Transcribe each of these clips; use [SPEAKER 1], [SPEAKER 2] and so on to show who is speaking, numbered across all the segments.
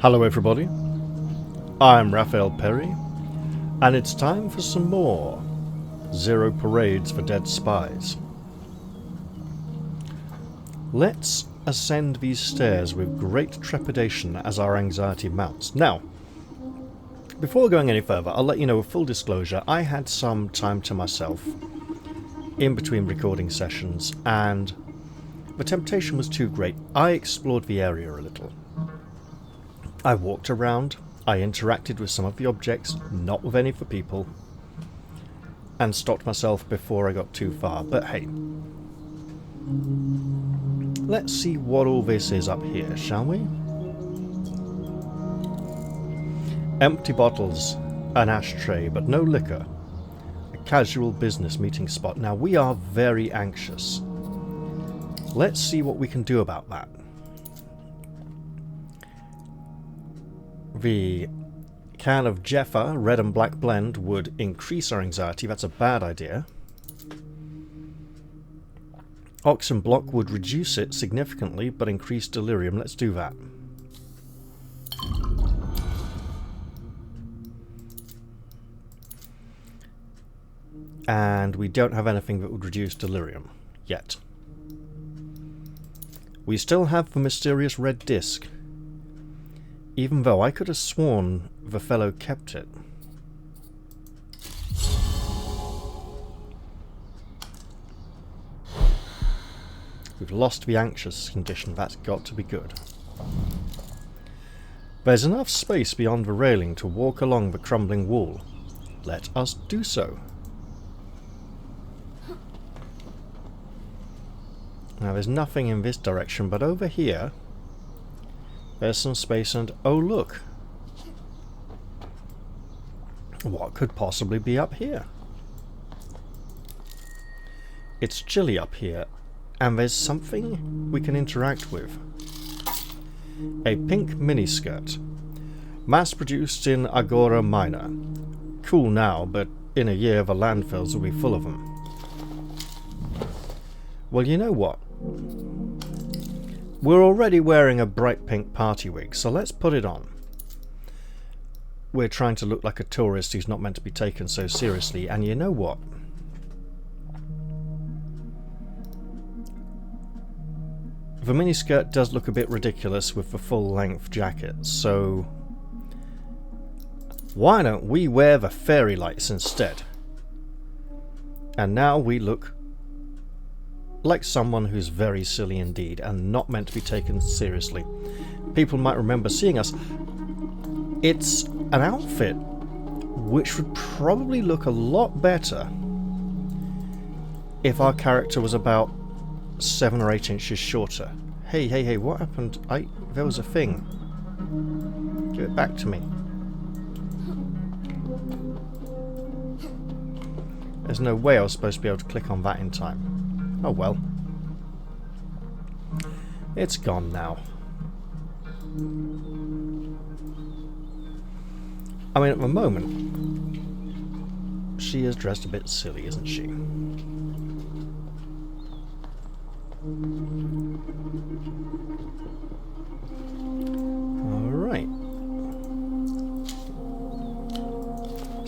[SPEAKER 1] Hello everybody, I'm Raphael Perry, and it's time for some more Zero Parades for Dead Spies. Let's ascend these stairs with great trepidation as our anxiety mounts. Now, before going any further, I'll let you know with full disclosure, I had some time to myself in between recording sessions, and the temptation was too great. I explored the area a little. I walked around, I interacted with some of the objects, not with any of the people, and stopped myself before I got too far. But hey, let's see what all this is up here, shall we? Empty bottles, an ashtray, but no liquor. A casual business meeting spot. Now we are very anxious. Let's see what we can do about that. The can of Jeffa red and black blend would increase our anxiety. That's a bad idea. Oxen block would reduce it significantly, but increase delirium. Let's do that. And we don't have anything that would reduce delirium yet. We still have the mysterious red disc, even though I could have sworn the fellow kept it. We've lost the anxious condition. That's got to be good. There's enough space beyond the railing to walk along the crumbling wall. Let us do so. Now there's nothing in this direction, but over here there's some space, and oh look! What could possibly be up here? It's chilly up here, and there's something we can interact with. A pink miniskirt. Mass-produced in Agora Minor. Cool now, but in a year the landfills will be full of them. Well, you know what? We're already wearing a bright pink party wig, so let's put it on. We're trying to look like a tourist who's not meant to be taken so seriously, and you know what? The miniskirt does look a bit ridiculous with the full-length jacket, so why don't we wear the fairy lights instead? And now we look like someone who's very silly indeed and not meant to be taken seriously. People might remember seeing us. It's an outfit which would probably look a lot better if our character was about 7 or 8 inches shorter. Hey, what happened? There was a thing. Give it back to me. There's no way I was supposed to be able to click on that in time. Oh well. It's gone now. I mean, at the moment, she is dressed a bit silly, isn't she? Alright.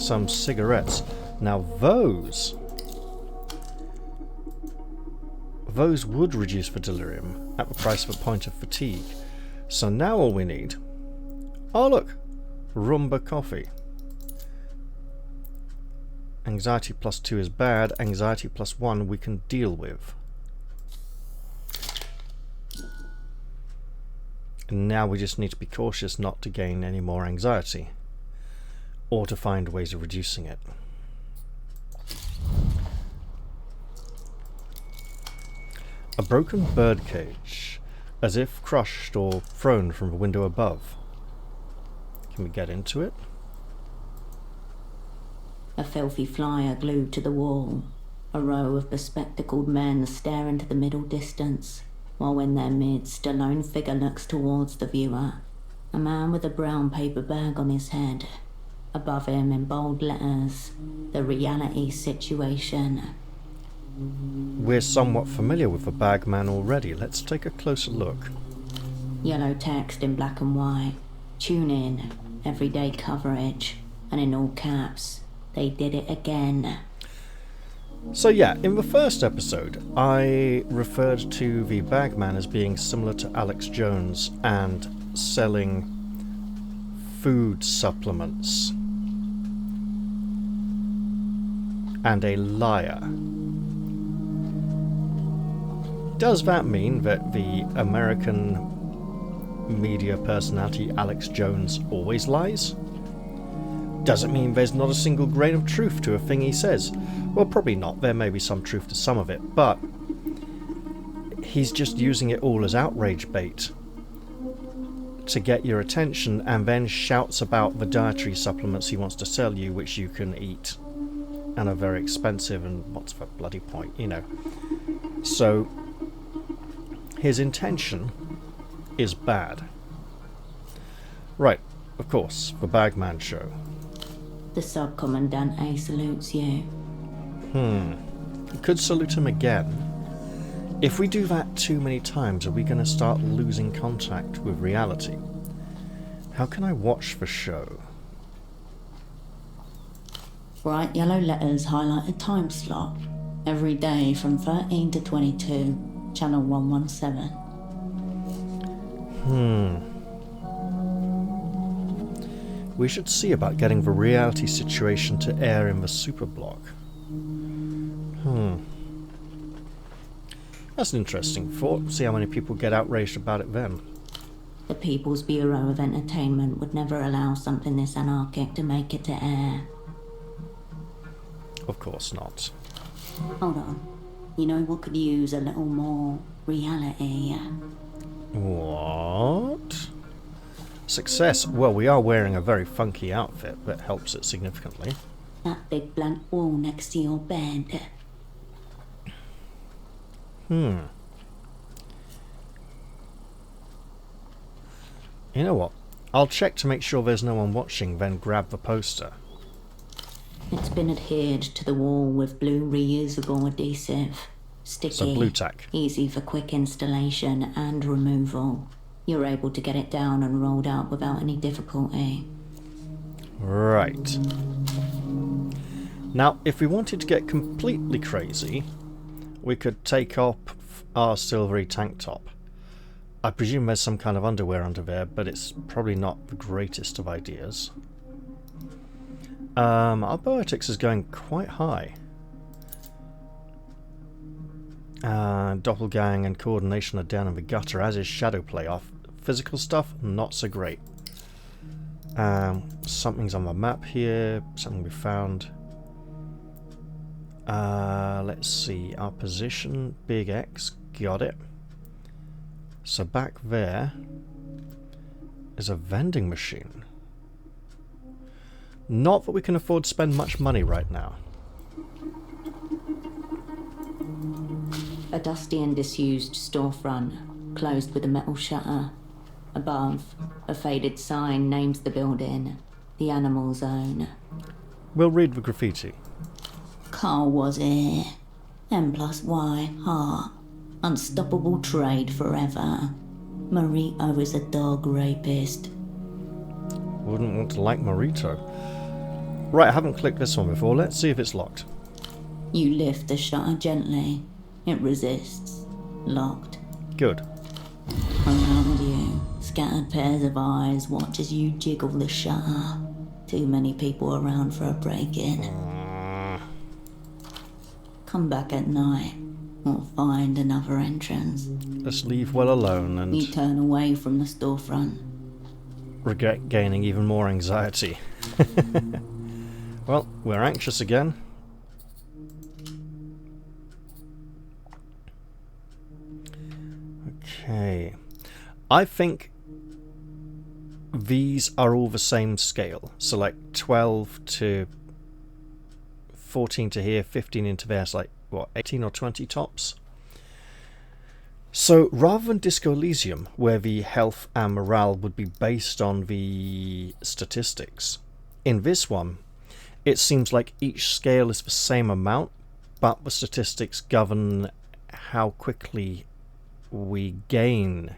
[SPEAKER 1] Some cigarettes. Now those would reduce the delirium at the price of a point of fatigue. So now all we need... Oh look! Rumba coffee. Anxiety +2 is bad. Anxiety +1 we can deal with. And now we just need to be cautious not to gain any more anxiety, or to find ways of reducing it. A broken birdcage, as if crushed or thrown from the window above. Can we get into it?
[SPEAKER 2] A filthy flyer glued to the wall. A row of bespectacled men stare into the middle distance, while in their midst a lone figure looks towards the viewer. A man with a brown paper bag on his head. Above him in bold letters, the reality situation.
[SPEAKER 1] We're somewhat familiar with the Bagman already. Let's take a closer look.
[SPEAKER 2] Yellow text in black and white. Tune in, everyday coverage, and in all caps, they did it again.
[SPEAKER 1] So yeah, in the first episode, I referred to the bagman as being similar to Alex Jones and selling food supplements. And a liar. Does that mean that the American media personality Alex Jones always lies? Does it mean there's not a single grain of truth to a thing he says? Well, probably not. There may be some truth to some of it, but he's just using it all as outrage bait to get your attention, and then shouts about the dietary supplements he wants to sell you, which you can eat and are very expensive, and what's the bloody point, you know. So his intention is bad. Right, of course, the Bagman Show.
[SPEAKER 2] The Sub-Commandant A salutes you.
[SPEAKER 1] You could salute him again. If we do that too many times, are we going to start losing contact with reality? How can I watch the show?
[SPEAKER 2] Bright yellow letters highlight a time slot. Every day from 13 to 22, channel 117.
[SPEAKER 1] We should see about getting the reality situation to air in the Superblock. That's an interesting thought. See how many people get outraged about it then.
[SPEAKER 2] The People's Bureau of Entertainment would never allow something this anarchic to make it to air.
[SPEAKER 1] Of course not.
[SPEAKER 2] Hold on. You know what could use a little more reality?
[SPEAKER 1] What? Success. Well, we are wearing a very funky outfit that helps it significantly.
[SPEAKER 2] That big blank wall next to your bed.
[SPEAKER 1] You know what? I'll check to make sure there's no one watching, then grab the poster.
[SPEAKER 2] It's been adhered to the wall with blue reusable adhesive. Sticky,
[SPEAKER 1] So blue tack.
[SPEAKER 2] easy for quick installation and removal. You're able to get it down and rolled out without any difficulty.
[SPEAKER 1] Right. Now, if we wanted to get completely crazy, we could take off our silvery tank top. I presume there's some kind of underwear under there, but it's probably not the greatest of ideas. Our biotics is going quite high. Doppelgang and coordination are down in the gutter, as is shadow play off. Physical stuff, not so great. Something's on the map here, something we found. Let's see, our position, big X, got it. So back there is a vending machine. Not that we can afford to spend much money right now.
[SPEAKER 2] A dusty and disused storefront, closed with a metal shutter. Above, a faded sign names the building, the Animal Zone.
[SPEAKER 1] We'll read the graffiti.
[SPEAKER 2] Carl was here. M+Y, heart. Unstoppable trade forever. Marito is a dog rapist.
[SPEAKER 1] Wouldn't want to like Marito. Right, I haven't clicked this one before. Let's see if it's locked.
[SPEAKER 2] You lift the shutter gently. It resists. Locked.
[SPEAKER 1] Good.
[SPEAKER 2] Around you, scattered pairs of eyes watch as you jiggle the shutter. Too many people around for a break-in. Come back at night, or find another entrance.
[SPEAKER 1] Let's leave well alone and
[SPEAKER 2] You turn away from the storefront.
[SPEAKER 1] regret gaining even more anxiety. Well, we're anxious again. Okay. I think these are all the same scale. So like 12 to 14 to here, 15 into there. It's like, what, 18 or 20 tops? So rather than Disco Elysium, where the health and morale would be based on the statistics, in this one, it seems like each scale is the same amount, but the statistics govern how quickly we gain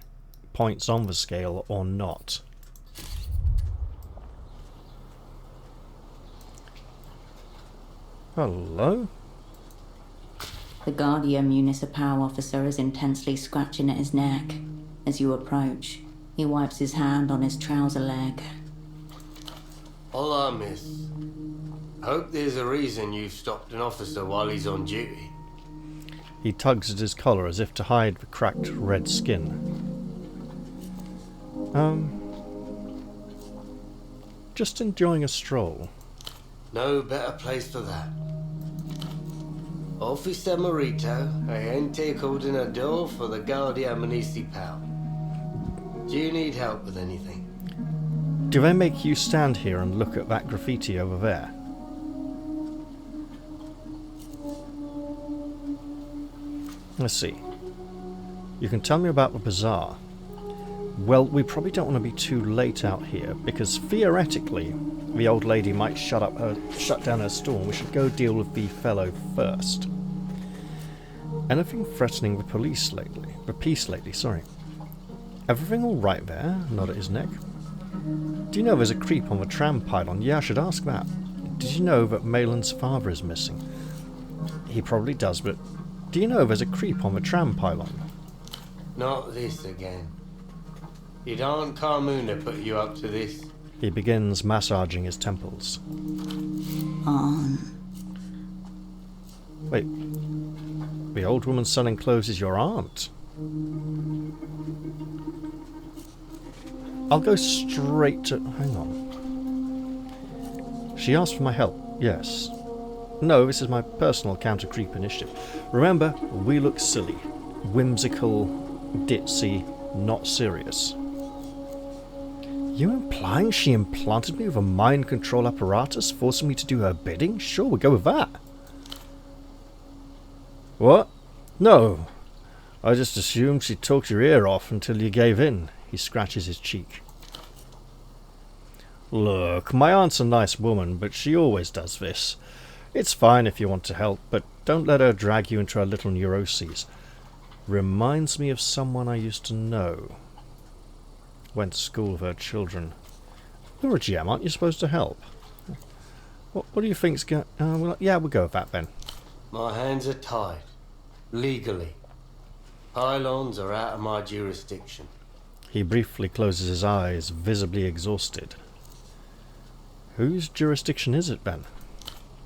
[SPEAKER 1] points on the scale or not. Hello?
[SPEAKER 2] The Guardian Municipal officer is intensely scratching at his neck. As you approach, he wipes his hand on his trouser leg.
[SPEAKER 3] Hola, miss. Hope there's a reason you've stopped an officer while he's on duty.
[SPEAKER 1] He tugs at his collar as if to hide the cracked red skin. Just enjoying a stroll.
[SPEAKER 3] No better place for that. Officer Morito, agente coordinador for the Guardia Municipal. Do you need help with anything?
[SPEAKER 1] Do they make you stand here and look at that graffiti over there? Let's see. You can tell me about the bazaar. Well, we probably don't want to be too late out here, because theoretically, the old lady might shut down her store, and we should go deal with the fellow first. Anything threatening the peace lately, sorry. Everything all right there? Nod at his neck. Do you know there's a creep on the tram pylon? Yeah, I should ask that. Did you know that Malin's father is missing? He probably does, but do you know there's a creep on the tram pylon?
[SPEAKER 3] Not this again. Did Aunt Carmuna put you up to this?
[SPEAKER 1] He begins massaging his temples. Wait. The old woman selling clothes is your aunt? I'll go straight to... Hang on. She asked for my help. Yes. No, this is my personal counter-creep initiative. Remember, we look silly. Whimsical, ditzy, not serious. You implying she implanted me with a mind control apparatus, forcing me to do her bidding? Sure, we'll go with that. What? No. I just assumed she talked your ear off until you gave in. He scratches his cheek. Look, my aunt's a nice woman, but she always does this. It's fine if you want to help, but don't let her drag you into her little neuroses. Reminds me of someone I used to know. Went to school with her children. You're a gem, aren't you supposed to help? What do you think's going... well, yeah, we'll go with that then.
[SPEAKER 3] My hands are tied. Legally. Pylons are out of my jurisdiction.
[SPEAKER 1] He briefly closes his eyes, visibly exhausted. Whose jurisdiction is it, Ben?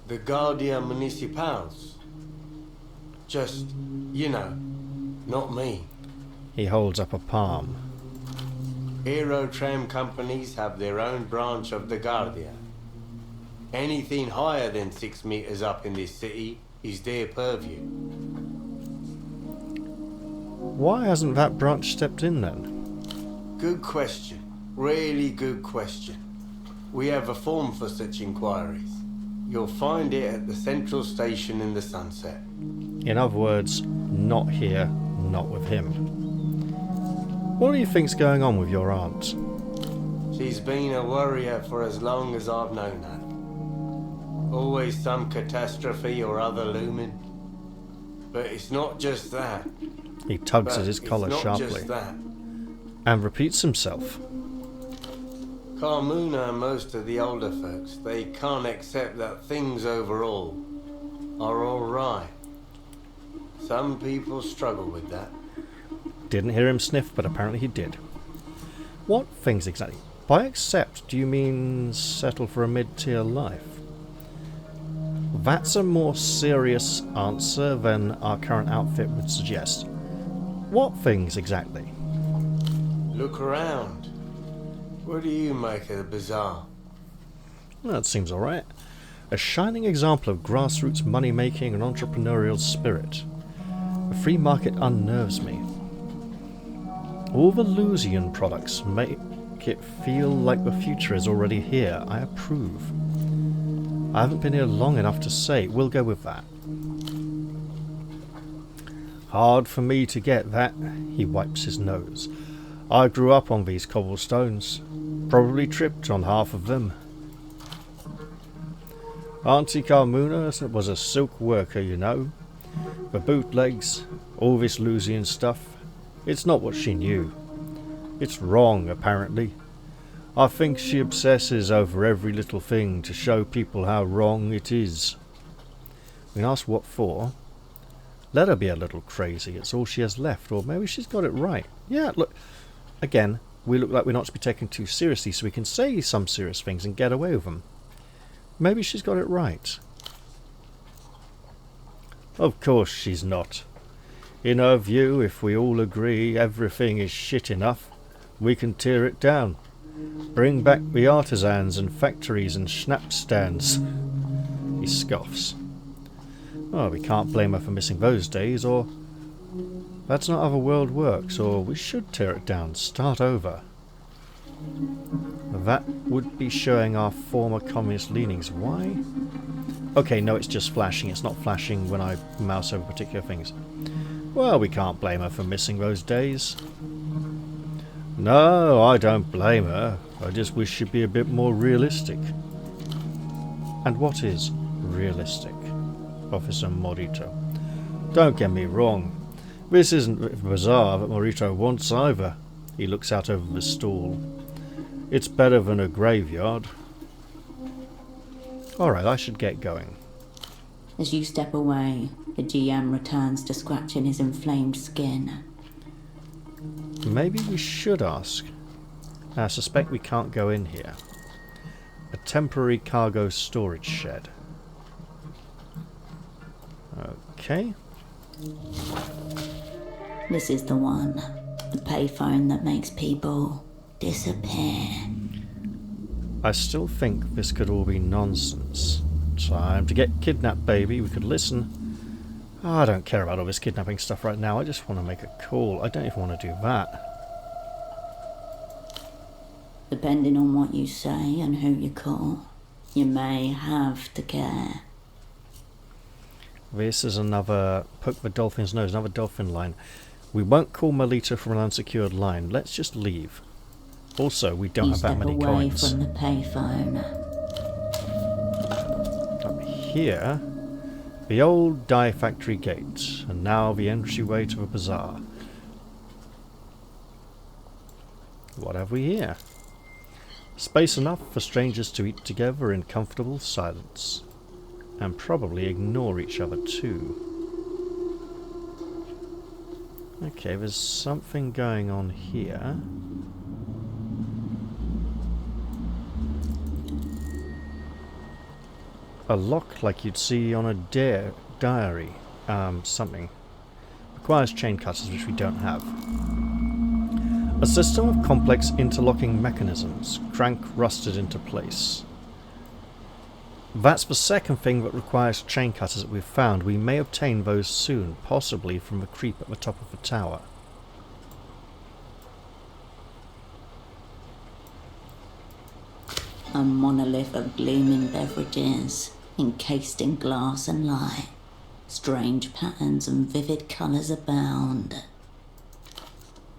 [SPEAKER 3] The Guardia Municipals. Just, you know, not me.
[SPEAKER 1] He holds up a palm.
[SPEAKER 3] Hero tram companies have their own branch of the Guardia. Anything higher than 6 meters up in this city is their purview.
[SPEAKER 1] Why hasn't that branch stepped in then?
[SPEAKER 3] Good question. Really good question. We have a form for such inquiries. You'll find it at the central station in the Sunset.
[SPEAKER 1] In other words, not here, not with him. What do you think's going on with your aunt?
[SPEAKER 3] She's been a worrier for as long as I've known her. Always some catastrophe or other looming. But it's not just that.
[SPEAKER 1] He tugs at his collar sharply.
[SPEAKER 3] Just that.
[SPEAKER 1] And repeats himself.
[SPEAKER 3] Carmuna and most of the older folks, they can't accept that things overall are alright. Some people struggle with that.
[SPEAKER 1] Didn't hear him sniff, but apparently he did. What things exactly? By accept, do you mean settle for a mid-tier life? That's a more serious answer than our current outfit would suggest. What things exactly?
[SPEAKER 3] Look around. What do you make of the bazaar?
[SPEAKER 1] That seems alright. A shining example of grassroots money-making and entrepreneurial spirit. The free market unnerves me. All the Lusian products make it feel like the future is already here. I approve. I haven't been here long enough to say. We'll go with that. Hard for me to get that. He wipes his nose. I grew up on these cobblestones. Probably tripped on half of them. Auntie Carmuna was a silk worker, you know. The bootlegs, all this Lusian stuff. It's not what she knew. It's wrong, apparently. I think she obsesses over every little thing to show people how wrong it is. We can ask what for. Let her be a little crazy. It's all she has left. Or maybe she's got it right. Yeah, look. Again, we look like we're not to be taken too seriously, so we can say some serious things and get away with them. Maybe she's got it right. Of course she's not. In her view, if we all agree everything is shit enough, we can tear it down. Bring back the artisans and factories and schnapps stands. He scoffs. Oh, we can't blame her for missing those days, or that's not how the world works, or we should tear it down, start over. That would be showing our former communist leanings. Why? Okay, no, it's just flashing. It's not flashing when I mouse over particular things. Well, we can't blame her for missing those days. No, I don't blame her. I just wish she'd be a bit more realistic. And what is realistic, Officer Morito? Don't get me wrong. This isn't the bazaar that Morito wants either. He looks out over the stall. It's better than a graveyard. Alright, I should get going.
[SPEAKER 2] As you step away, the GM returns to scratching his inflamed skin.
[SPEAKER 1] Maybe we should ask. I suspect we can't go in here. A temporary cargo storage shed. Okay.
[SPEAKER 2] This is the one. The payphone that makes people disappear.
[SPEAKER 1] I still think this could all be nonsense. Time to get kidnapped, baby. We could listen. I don't care about all this kidnapping stuff right now. I just want to make a call. I don't even want to do that.
[SPEAKER 2] Depending on what you say and who you call, you may have to care.
[SPEAKER 1] This is another poke the dolphin's nose, another dolphin line. We won't call Melita from an unsecured line. Let's just leave. Also, we don't have that many coins.
[SPEAKER 2] You step away from the payphone.
[SPEAKER 1] Up here, the old dye factory gate, and now the entryway to the bazaar. What have we here? Space enough for strangers to eat together in comfortable silence. And probably ignore each other too. Okay, there's something going on here. A lock like you'd see on a diary. Something. Requires chain cutters, which we don't have. A system of complex interlocking mechanisms. Crank rusted into place. That's the second thing that requires chain cutters that we've found. We may obtain those soon, possibly from the creep at the top of the tower.
[SPEAKER 2] A monolith of gleaming beverages, encased in glass and light. Strange patterns and vivid colours abound.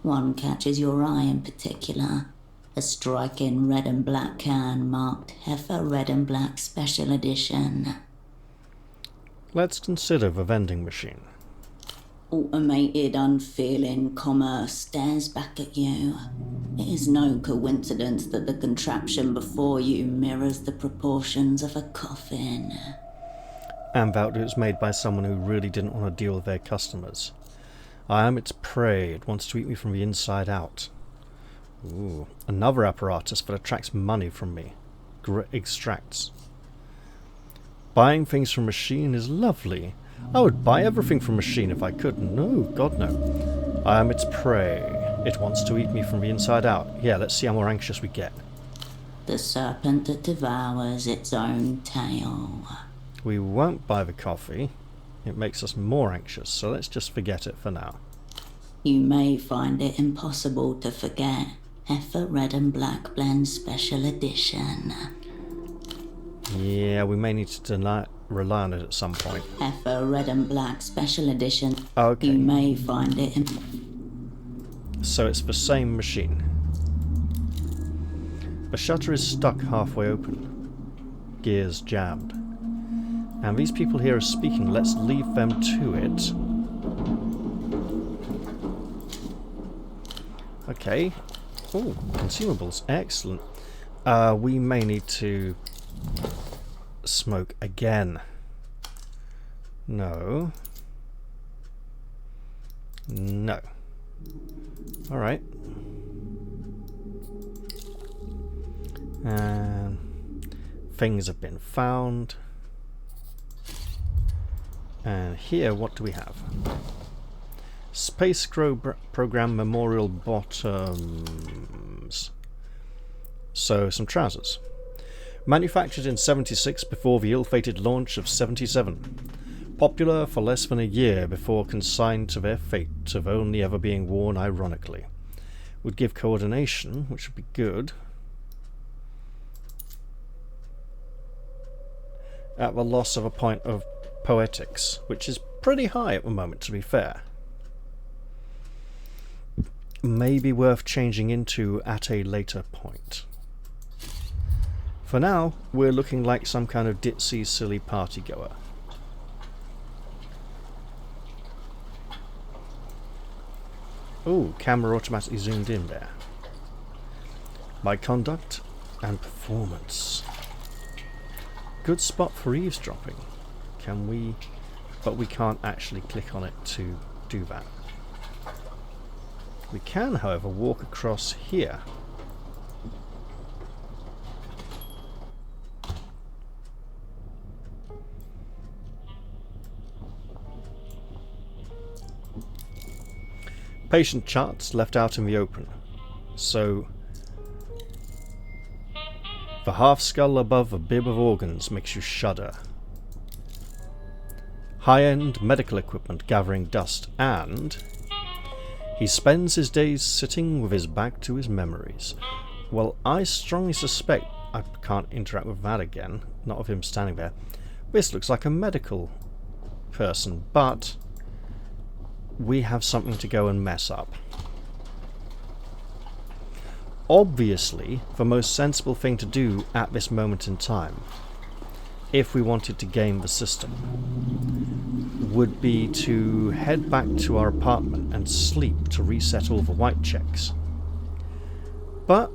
[SPEAKER 2] One catches your eye in particular. A striking red and black can marked Heifer Red and Black Special Edition.
[SPEAKER 1] Let's consider the vending machine.
[SPEAKER 2] Automated, unfeeling commerce stares back at you. It is no coincidence that the contraption before you mirrors the proportions of a coffin.
[SPEAKER 1] And that it was made by someone who really didn't want to deal with their customers. I am its prey. It wants to eat me from the inside out. Ooh, another apparatus that attracts money from me. Extracts. Buying things from machine is lovely. I would buy everything from machine if I could. No, God no. I am its prey. It wants to eat me from the inside out. Yeah, let's see how more anxious we get.
[SPEAKER 2] The serpent that devours its own tail.
[SPEAKER 1] We won't buy the coffee. It makes us more anxious, so let's just forget it for now.
[SPEAKER 2] You may find it impossible to forget. Heifer Red and Black Blend Special Edition.
[SPEAKER 1] Yeah, we may need to rely on it at some point.
[SPEAKER 2] Heifer Red and Black Special Edition.
[SPEAKER 1] Okay.
[SPEAKER 2] You may find it
[SPEAKER 1] So it's the same machine. The shutter is stuck halfway open. Gears jammed. And these people here are speaking. Let's leave them to it. Okay. Oh, consumables. Excellent. We may need to smoke again. No. No. Alright. And things have been found. And here, what do we have? Space Program Memorial Bottoms. So, some trousers. Manufactured in 76 before the ill-fated launch of 77. Popular for less than a year before consigned to their fate of only ever being worn ironically. Would give coordination, which would be good. At the loss of a point of poetics, which is pretty high at the moment, to be fair. Maybe worth changing into at a later point. For now, we're looking like some kind of ditzy, silly party goer. Ooh, camera automatically zoomed in there. My conduct and performance. Good spot for eavesdropping. Can we... But we can't actually click on it to do that. We can, however, walk across here. Patient charts left out in the open. So, the half skull above a bib of organs makes you shudder. High-end medical equipment gathering dust, and he spends his days sitting with his back to his memories. Well, I strongly suspect I can't interact with that again, not of him standing there. This looks like a medical person, but we have something to go and mess up. Obviously, the most sensible thing to do at this moment in time, if we wanted to game the system, would be to head back to our apartment and sleep to reset all the white checks. But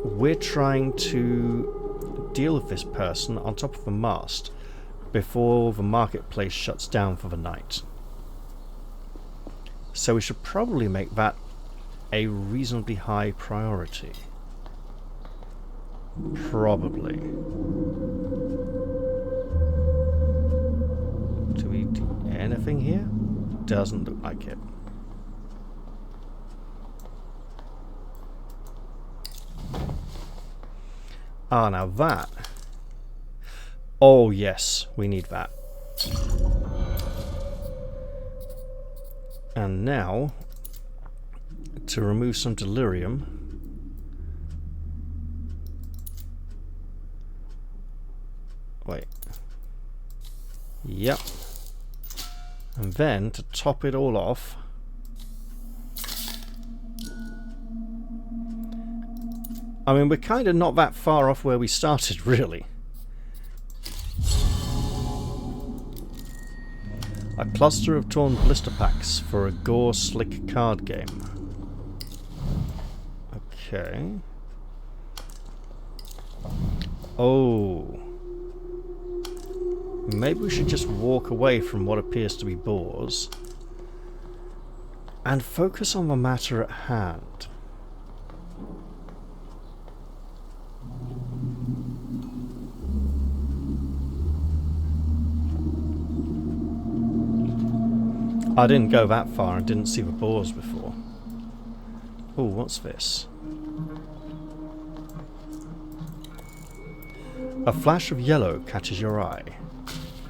[SPEAKER 1] we're trying to deal with this person on top of the mast before the marketplace shuts down for the night. So we should probably make that a reasonably high priority. Probably. Do we do anything here? Doesn't look like it. Ah, now that. Oh yes, we need that. And now, to remove some delirium, wait, yep, and then to top it all off, I mean, we're kind of not that far off where we started, really. A cluster of torn blister packs for a gore slick card game. Okay. Oh. Maybe we should just walk away from what appears to be bores and focus on the matter at hand. I didn't go that far and didn't see the boars before. Oh, what's this? A flash of yellow catches your eye.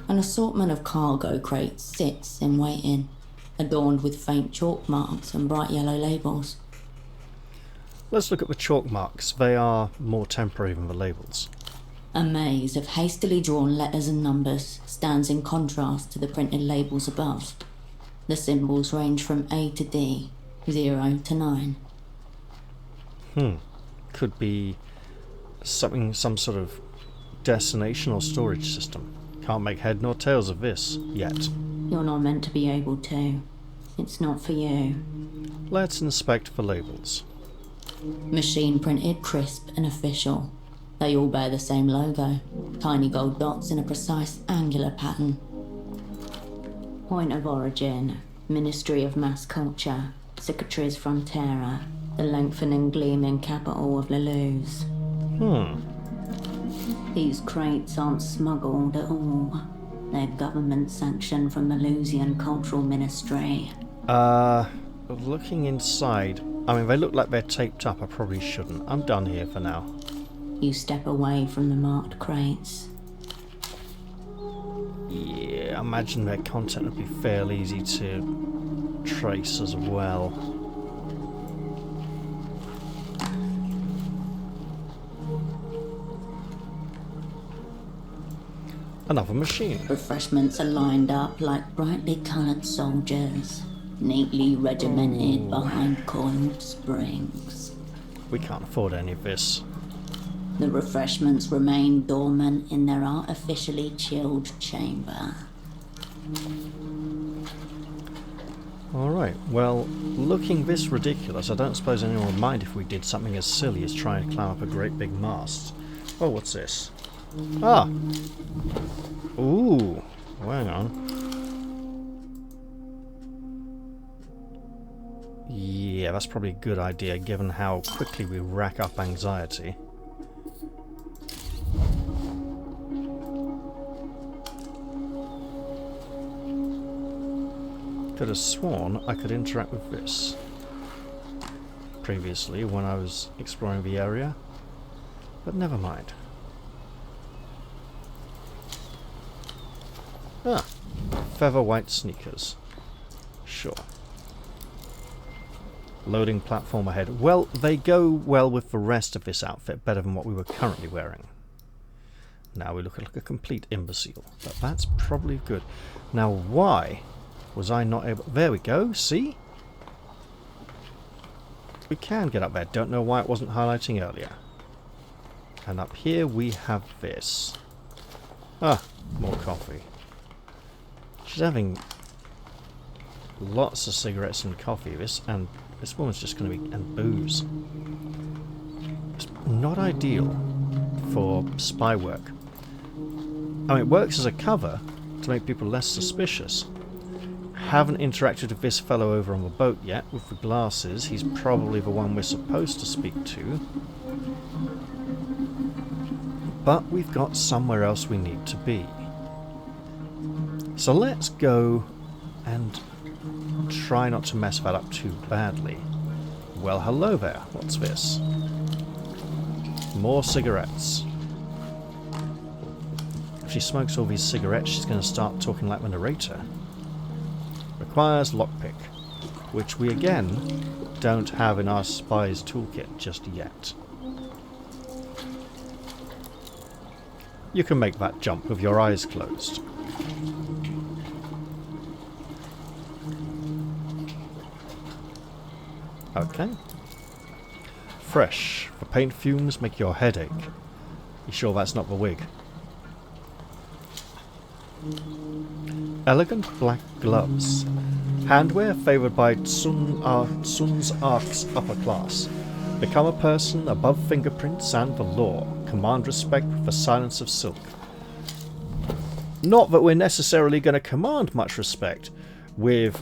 [SPEAKER 2] An assortment of cargo crates sits in waiting, adorned with faint chalk marks and bright yellow labels.
[SPEAKER 1] Let's look at the chalk marks. They are more temporary than the labels.
[SPEAKER 2] A maze of hastily drawn letters and numbers stands in contrast to the printed labels above. The symbols range from A to D, 0 to 9.
[SPEAKER 1] Could be something, some sort of destination or storage system. Can't make head nor tails of this yet.
[SPEAKER 2] You're not meant to be able to. It's not for you.
[SPEAKER 1] Let's inspect the labels.
[SPEAKER 2] Machine printed, crisp and official. They all bear the same logo. Tiny gold dots in a precise angular pattern. Point of origin, Ministry of Mass Culture, Secretaries Frontera, the lengthening gleaming capital of Lelou's. These crates aren't smuggled at all. They're government sanctioned from the Lusian Cultural Ministry.
[SPEAKER 1] Looking inside, I mean, they look like they're taped up. I probably shouldn't. I'm done here for now.
[SPEAKER 2] You step away from the marked crates.
[SPEAKER 1] Yeah, I imagine their content would be fairly easy to trace as well. Another machine.
[SPEAKER 2] Refreshments are lined up like brightly coloured soldiers, neatly regimented behind coiled springs.
[SPEAKER 1] We can't afford any of this.
[SPEAKER 2] The refreshments remain dormant in their artificially chilled chamber.
[SPEAKER 1] Alright, well, looking this ridiculous, I don't suppose anyone would mind if we did something as silly as trying to climb up a great big mast. Oh, what's this? Ah! Ooh! Hang on. Yeah, that's probably a good idea given how quickly we rack up anxiety. Could have sworn I could interact with this previously when I was exploring the area, but never mind. Ah, feather white sneakers. Sure. Loading platform ahead. Well, they go well with the rest of this outfit, better than what we were currently wearing. Now we look like a complete imbecile, but that's probably good. Now why was I not able... There we go, see? We can get up there. Don't know why it wasn't highlighting earlier. And up here we have this. Ah, more coffee. She's having lots of cigarettes and coffee. This woman's just going to be... and booze. It's not ideal for spy work. I mean, it works as a cover to make people less suspicious. Haven't interacted with this fellow over on the boat yet with the glasses. He's probably the one we're supposed to speak to. But we've got somewhere else we need to be. So let's go and try not to mess that up too badly. Well, hello there. What's this? More cigarettes. If she smokes all these cigarettes, she's going to start talking like the narrator. Requires lockpick, which we again don't have in our Spies toolkit just yet. You can make that jump with your eyes closed. Okay. Fresh. The paint fumes make your head ache. You sure that's not the wig? Elegant black gloves. Handwear favoured by Sun's Ark's upper class. Become a person above fingerprints and the law. Command respect with the silence of silk. Not that we're necessarily going to command much respect with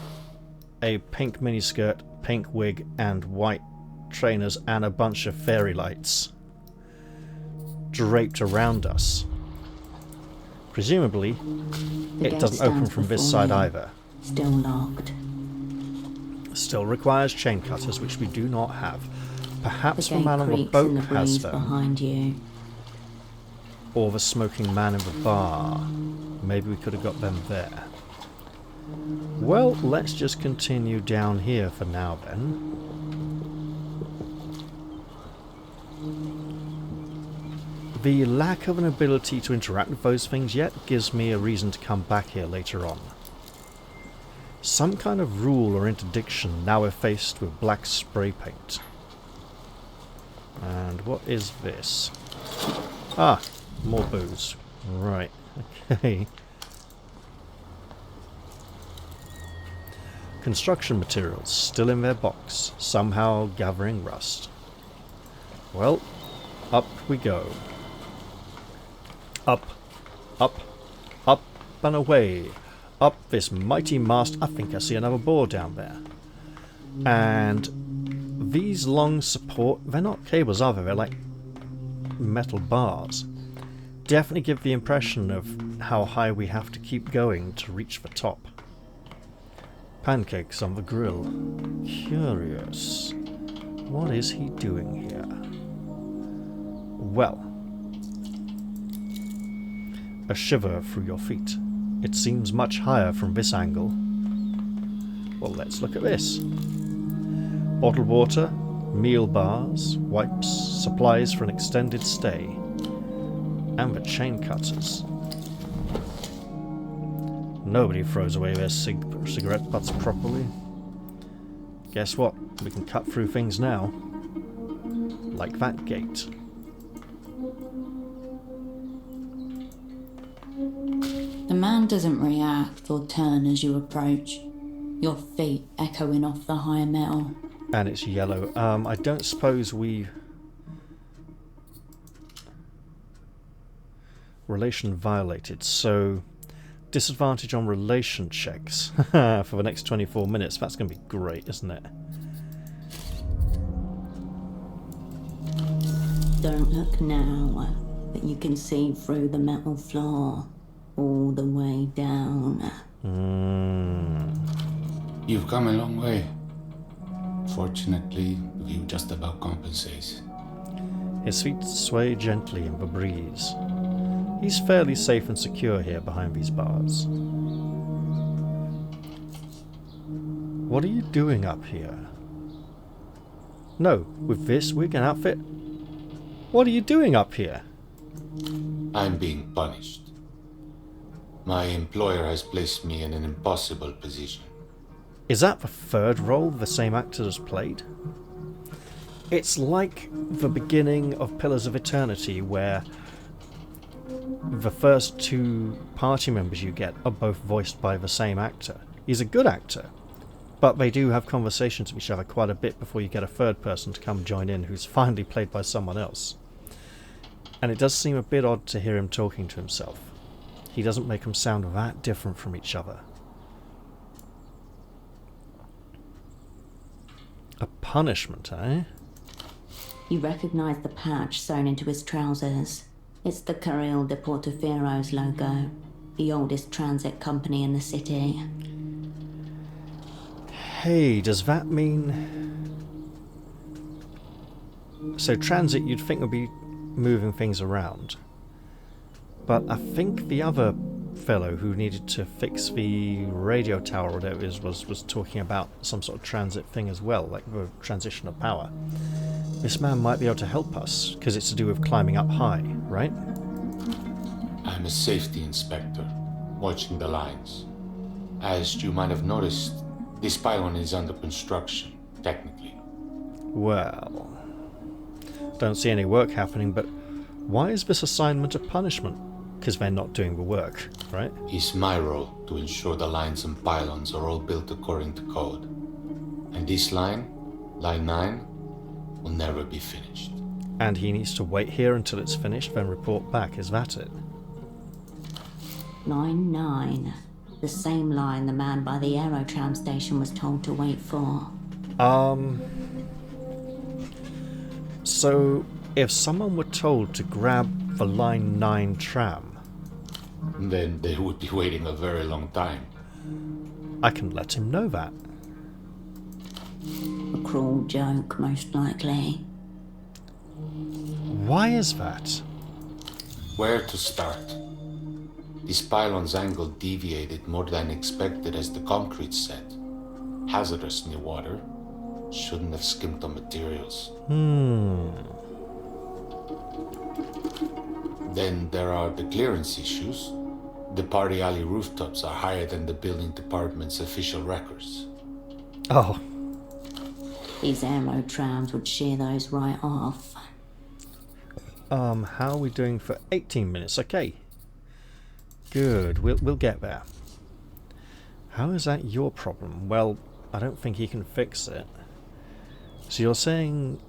[SPEAKER 1] a pink miniskirt, pink wig, and white trainers and a bunch of fairy lights draped around us. Presumably, it doesn't open from this side either.
[SPEAKER 2] Still locked.
[SPEAKER 1] Still requires chain cutters, which we do not have. Perhaps the man on the
[SPEAKER 2] creaks
[SPEAKER 1] boat
[SPEAKER 2] in the
[SPEAKER 1] has
[SPEAKER 2] breeze
[SPEAKER 1] them.
[SPEAKER 2] behind you.
[SPEAKER 1] Or the smoking man in the bar. Maybe we could have got them there. Well, let's just continue down here for now then. The lack of an ability to interact with those things yet gives me a reason to come back here later on. Some kind of rule or interdiction now we're faced with black spray paint. And what is this? Ah, more booze. Right, okay. Construction materials still in their box, somehow gathering rust. Well, up we go. Up, up, up and away. Up this mighty mast. I think I see another board down there. And these long support, they're not cables, are they? They're like metal bars. Definitely give the impression of how high we have to keep going to reach the top. Pancakes on the grill. Curious. What is he doing here? Well, a shiver through your feet. It seems much higher from this angle. Well, let's look at this. Bottled water, meal bars, wipes, supplies for an extended stay, and the chain cutters. Nobody throws away their cigarette butts properly. Guess what? We can cut through things now. Like that gate.
[SPEAKER 2] The man doesn't react or turn as you approach, your feet echoing off the high metal.
[SPEAKER 1] And it's yellow. I don't suppose we... Relation violated, so... Disadvantage on relation checks for the next 24 minutes. That's going to be great, isn't it?
[SPEAKER 2] Don't look now, but you can see through the metal floor, all the way down.
[SPEAKER 4] You've come a long way. Fortunately, the view just about compensates.
[SPEAKER 1] His feet sway gently in the breeze. He's fairly safe and secure here behind these bars. What are you doing up here? No, with this wig and outfit? What are you doing up here?
[SPEAKER 4] I'm being punished. My employer has placed me in an impossible position.
[SPEAKER 1] Is that the third role the same actor has played? It's like the beginning of Pillars of Eternity, where the first two party members you get are both voiced by the same actor. He's a good actor, but they do have conversations with each other quite a bit before you get a third person to come join in who's finally played by someone else. And it does seem a bit odd to hear him talking to himself. He doesn't make them sound that different from each other. A punishment, eh?
[SPEAKER 2] You recognize the patch sewn into his trousers. It's the Carril de Portofiero's logo, the oldest transit company in the city.
[SPEAKER 1] Hey, does that mean... So transit you'd think would be moving things around. But I think the other fellow who needed to fix the radio tower or whatever it was talking about some sort of transit thing as well, like the transition of power. This man might be able to help us, because it's to do with climbing up high, right?
[SPEAKER 4] I'm a safety inspector, watching the lines. As you might have noticed, this pylon is under construction, technically.
[SPEAKER 1] Well... Don't see any work happening, but why is this assignment a punishment? Because they're not doing the work, right?
[SPEAKER 4] It's my role to ensure the lines and pylons are all built according to code. And this line, line 9, will never be finished.
[SPEAKER 1] And he needs to wait here until it's finished, then report back, is that it?
[SPEAKER 2] Line 9. The same line the man by the aerotram station was told to wait for.
[SPEAKER 1] So, if someone were told to grab the line 9 tram...
[SPEAKER 4] Then they would be waiting a very long time.
[SPEAKER 1] I can let him know that.
[SPEAKER 2] A cruel joke, most likely.
[SPEAKER 1] Why is that?
[SPEAKER 4] Where to start? This pylon's angle deviated more than expected as the concrete set. Hazardous near water. Shouldn't have skimped on materials. Then there are the clearance issues. The party alley rooftops are higher than the building department's official records.
[SPEAKER 1] Oh.
[SPEAKER 2] These aerotrams would shear those right off.
[SPEAKER 1] How are we doing for 18 minutes? Okay. Good, we'll get there. How is that your problem? Well, I don't think he can fix it. So you're saying...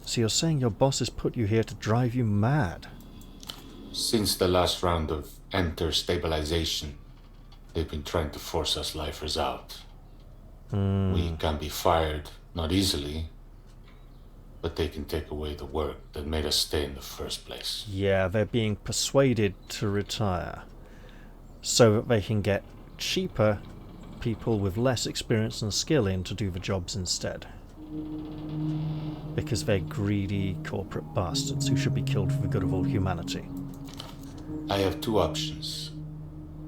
[SPEAKER 1] so you're saying your boss has put you here to drive you mad?
[SPEAKER 4] Since the last round of enter stabilization, they've been trying to force us lifers out. We can be fired, not easily, but they can take away the work that made us stay in the first place.
[SPEAKER 1] Yeah, they're being persuaded to retire so that they can get cheaper people with less experience and skill in to do the jobs instead. Because they're greedy corporate bastards who should be killed for the good of all humanity.
[SPEAKER 4] I have two options.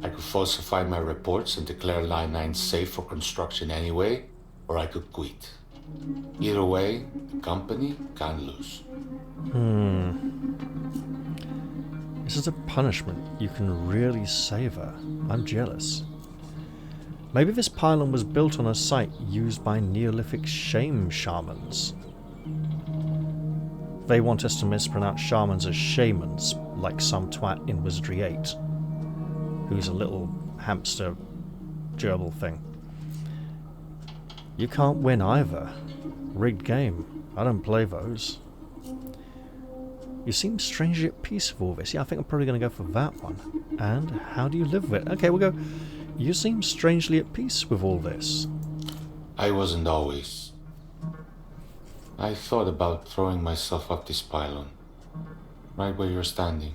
[SPEAKER 4] I could falsify my reports and declare Line 9 safe for construction anyway, or I could quit. Either way, the company can lose.
[SPEAKER 1] This is a punishment you can really savour. I'm jealous. Maybe this pylon was built on a site used by Neolithic shame shamans. They want us to mispronounce shamans as shamans, like some twat in Wizardry 8, who's a little hamster gerbil thing. You can't win either. Rigged game. I don't play those. You seem strangely at peace with all this. Yeah, I think I'm probably going to go for that one. And how do you live with it? Okay, we'll go. You seem strangely at peace with all this.
[SPEAKER 4] I wasn't always. I thought about throwing myself up this pylon, right where you're standing.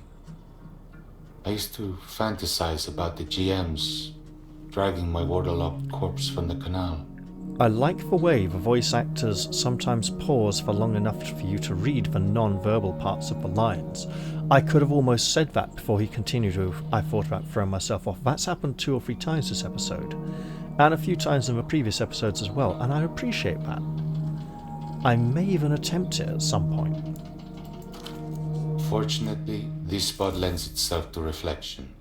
[SPEAKER 4] I used to fantasize about the GMs dragging my waterlogged corpse from the canal.
[SPEAKER 1] I like the way the voice actors sometimes pause for long enough for you to read the non-verbal parts of the lines. I could have almost said that before he continued to, I thought about throwing myself off. That's happened 2 or 3 times this episode, and a few times in the previous episodes as well, and I appreciate that. I may even attempt it at some point.
[SPEAKER 4] Fortunately, this spot lends itself to reflection.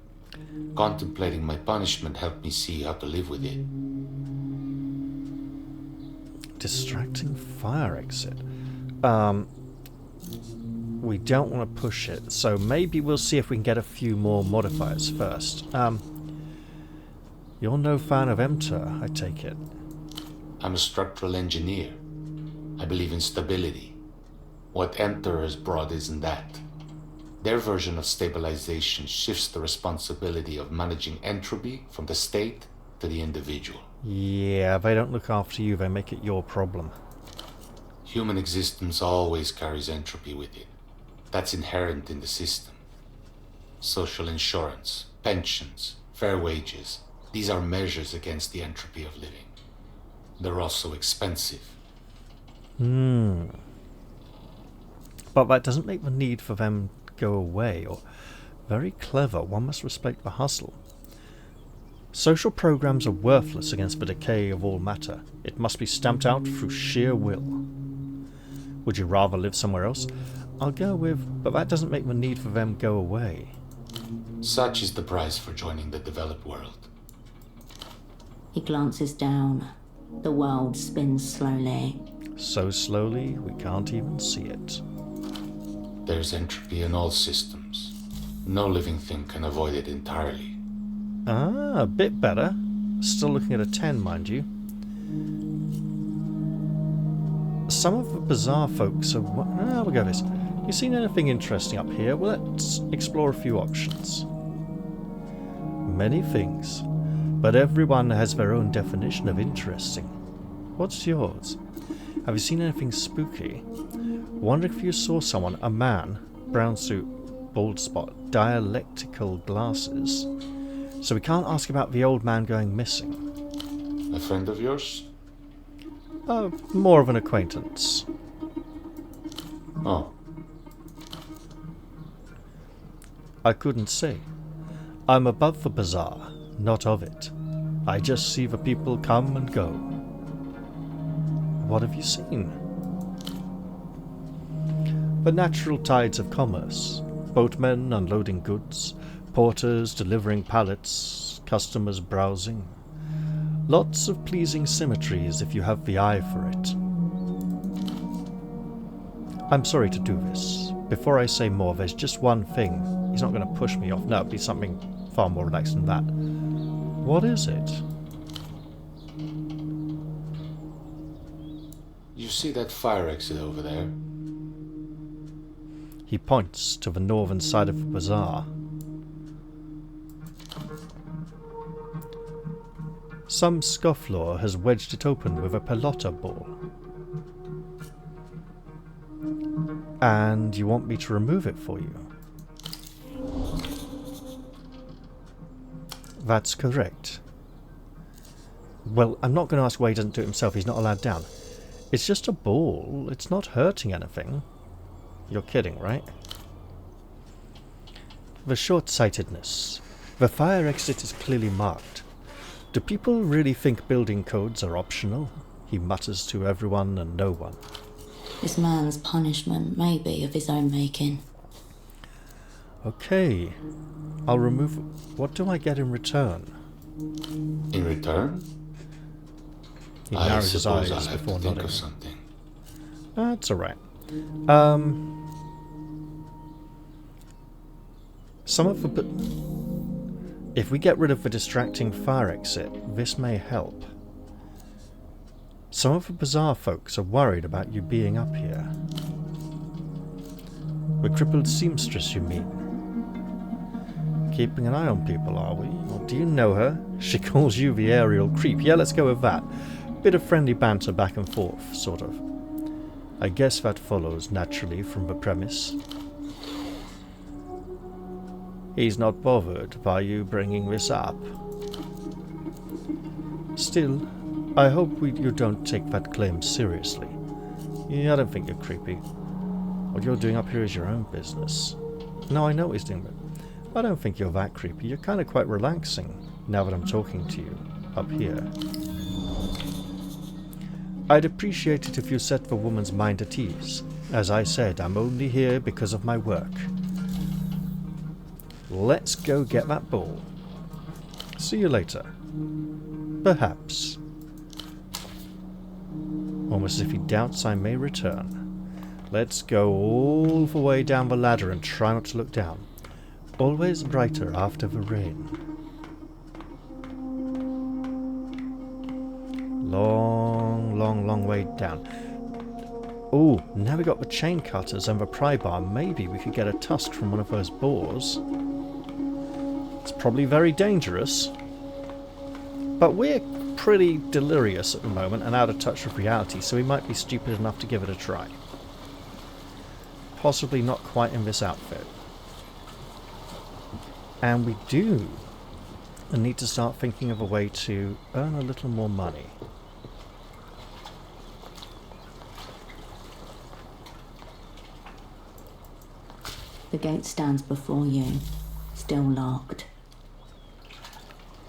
[SPEAKER 4] Contemplating my punishment helped me see how to live with it.
[SPEAKER 1] Distracting fire exit. We don't want to push it, so maybe we'll see if we can get a few more modifiers first. You're no fan of Enter, I take it.
[SPEAKER 4] I'm a structural engineer. I believe in stability. What Enter has brought isn't that. Their version of stabilization shifts the responsibility of managing entropy from the state to the individual.
[SPEAKER 1] Yeah, they don't look after you, they make it your problem.
[SPEAKER 4] Human existence always carries entropy with it. That's inherent in the system. Social insurance, pensions, fair wages, these are measures against the entropy of living. They're also expensive.
[SPEAKER 1] But that doesn't make the need for them go away, or very clever, one must respect the hustle. Social programs are worthless against the decay of all matter. It must be stamped out through sheer will. Would you rather live somewhere else? I'll go with, but that doesn't make the need for them go away.
[SPEAKER 4] Such is the price for joining the developed world.
[SPEAKER 2] He glances down. The world spins slowly.
[SPEAKER 1] So slowly, we can't even see it.
[SPEAKER 4] There's entropy in all systems. No living thing can avoid it entirely.
[SPEAKER 1] Ah, a bit better. Still looking at a 10, mind you. Some of the bizarre folks are... we'll go this. You seen anything interesting up here? Well, let's explore a few options. Many things, but everyone has their own definition of interesting. What's yours? Have you seen anything spooky? Wondering if you saw someone, a man, brown suit, bald spot, dialectical glasses. So we can't ask about the old man going missing.
[SPEAKER 4] A friend of yours?
[SPEAKER 1] More of an acquaintance.
[SPEAKER 4] Oh.
[SPEAKER 1] I couldn't say. I'm above the bazaar, not of it. I just see the people come and go. What have you seen? The natural tides of commerce. Boatmen unloading goods, porters delivering pallets, customers browsing. Lots of pleasing symmetries if you have the eye for it. I'm sorry to do this. Before I say more, there's just one thing. He's not going to push me off. No, it'll be something far more relaxed than that. What is it?
[SPEAKER 4] You see that fire exit over there?
[SPEAKER 1] He points to the northern side of the bazaar. Some scofflaw has wedged it open with a pelota ball. And you want me to remove it for you? That's correct. Well, I'm not going to ask why he doesn't do it himself. He's not allowed down. It's just a ball. It's not hurting anything. You're kidding, right? The short-sightedness. The fire exit is clearly marked. Do people really think building codes are optional? He mutters to everyone and no one.
[SPEAKER 2] This man's punishment may be of his own making.
[SPEAKER 1] Okay. I'll remove... What do I get in return?
[SPEAKER 4] In return?
[SPEAKER 1] He
[SPEAKER 4] I
[SPEAKER 1] narrows his
[SPEAKER 4] suppose
[SPEAKER 1] eyes
[SPEAKER 4] I'll have
[SPEAKER 1] before
[SPEAKER 4] to think
[SPEAKER 1] nodding.
[SPEAKER 4] of something.
[SPEAKER 1] That's alright. Some of the... If we get rid of the distracting fire exit, this may help. Some of the bazaar folks are worried about you being up here. The crippled seamstress, you mean? Keeping an eye on people, are we? Or do you know her? She calls you the aerial creep. Yeah, let's go with that. Bit of friendly banter back and forth, sort of. I guess that follows naturally from the premise. He's not bothered by you bringing this up. Still, I hope you don't take that claim seriously. Yeah, I don't think you're creepy. What you're doing up here is your own business. No, I know what he's doing, but I don't think you're that creepy. You're kind of quite relaxing, now that I'm talking to you, up here. I'd appreciate it if you set the woman's mind at ease. As I said, I'm only here because of my work. Let's go get that ball. See you later. Perhaps. Almost as if he doubts I may return. Let's go all the way down the ladder and try not to look down. Always brighter after the rain. Long, long, long way down. Oh, now we got the chain cutters and the pry bar. Maybe we could get a tusk from one of those boars. It's probably very dangerous. But we're pretty delirious at the moment and out of touch with reality, so we might be stupid enough to give it a try. Possibly not quite in this outfit. And we do need to start thinking of a way to earn a little more money.
[SPEAKER 2] The gate stands before you, still locked.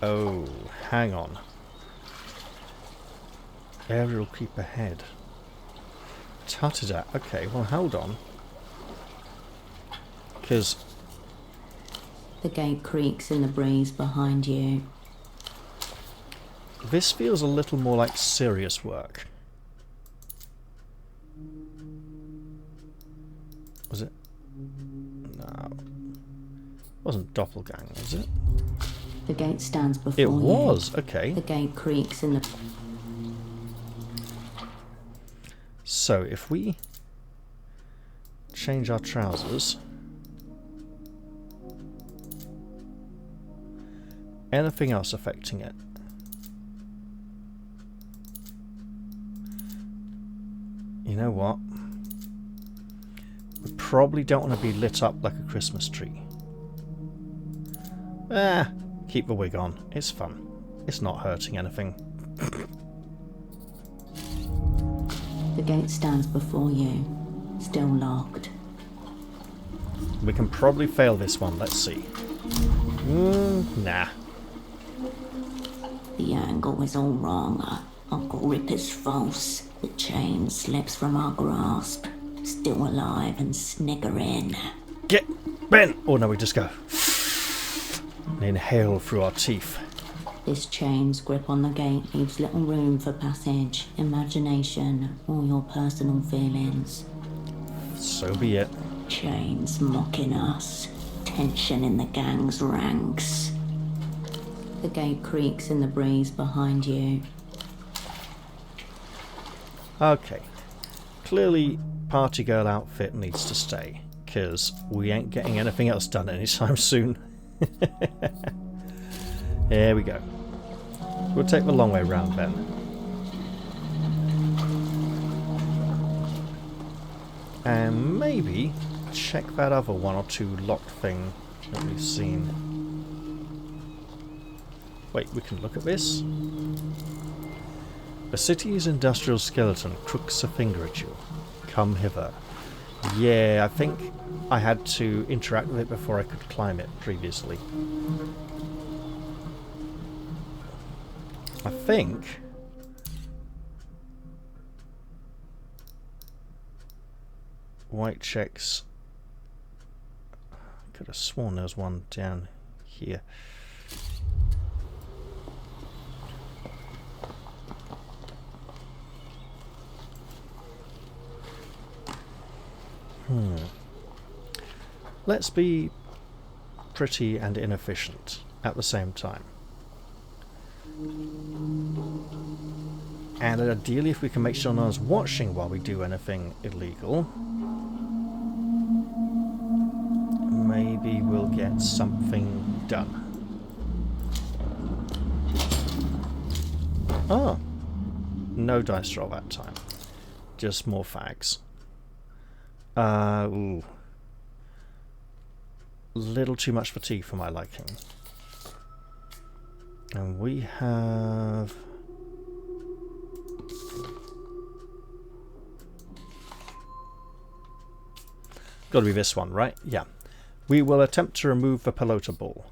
[SPEAKER 1] Oh, hang on. Aerial creep ahead. Tutted at. Okay, well, hold on. Because...
[SPEAKER 2] The gate creaks in the breeze behind you.
[SPEAKER 1] this feels a little more like serious work. Was it? No. Wasn't doppelganger, was it?
[SPEAKER 2] The gate stands before
[SPEAKER 1] It
[SPEAKER 2] you.
[SPEAKER 1] was, okay.
[SPEAKER 2] The gate creaks in the...
[SPEAKER 1] So, if we change our trousers... Anything else affecting it? You know what? We probably don't want to be lit up like a Christmas tree. Keep the wig on. It's fun. It's not hurting anything.
[SPEAKER 2] The gate stands before you, still locked.
[SPEAKER 1] We can probably fail this one. Let's see. Nah.
[SPEAKER 2] The angle is all wrong. Our grip is false. The chain slips from our grasp. Still alive and sniggering.
[SPEAKER 1] Get bent! Oh no, we just go. And inhale through our teeth.
[SPEAKER 2] This chain's grip on the gate leaves little room for passage, imagination, or your personal feelings.
[SPEAKER 1] So be it.
[SPEAKER 2] Chains mocking us. Tension in the gang's ranks. The gate creaks in the breeze behind you.
[SPEAKER 1] Okay. Clearly, party girl outfit needs to stay. because we ain't getting anything else done anytime soon. There we go. We'll take the long way round then. And maybe check that other one or two locked thing that we've seen. Wait, we can look at this? The city's industrial skeleton crooks a finger at you. Come hither. Yeah, I think I had to interact with it before I could climb it previously. I think... White checks... I could have sworn there was one down here. Let's be pretty and inefficient at the same time. And ideally, if we can make sure no one's watching while we do anything illegal, maybe we'll get something done. Oh, no dice roll that time. Just more fags. Ooh. Little too much fatigue for my liking. And we have... Got to be this one, right? Yeah. We will attempt to remove the pelota ball.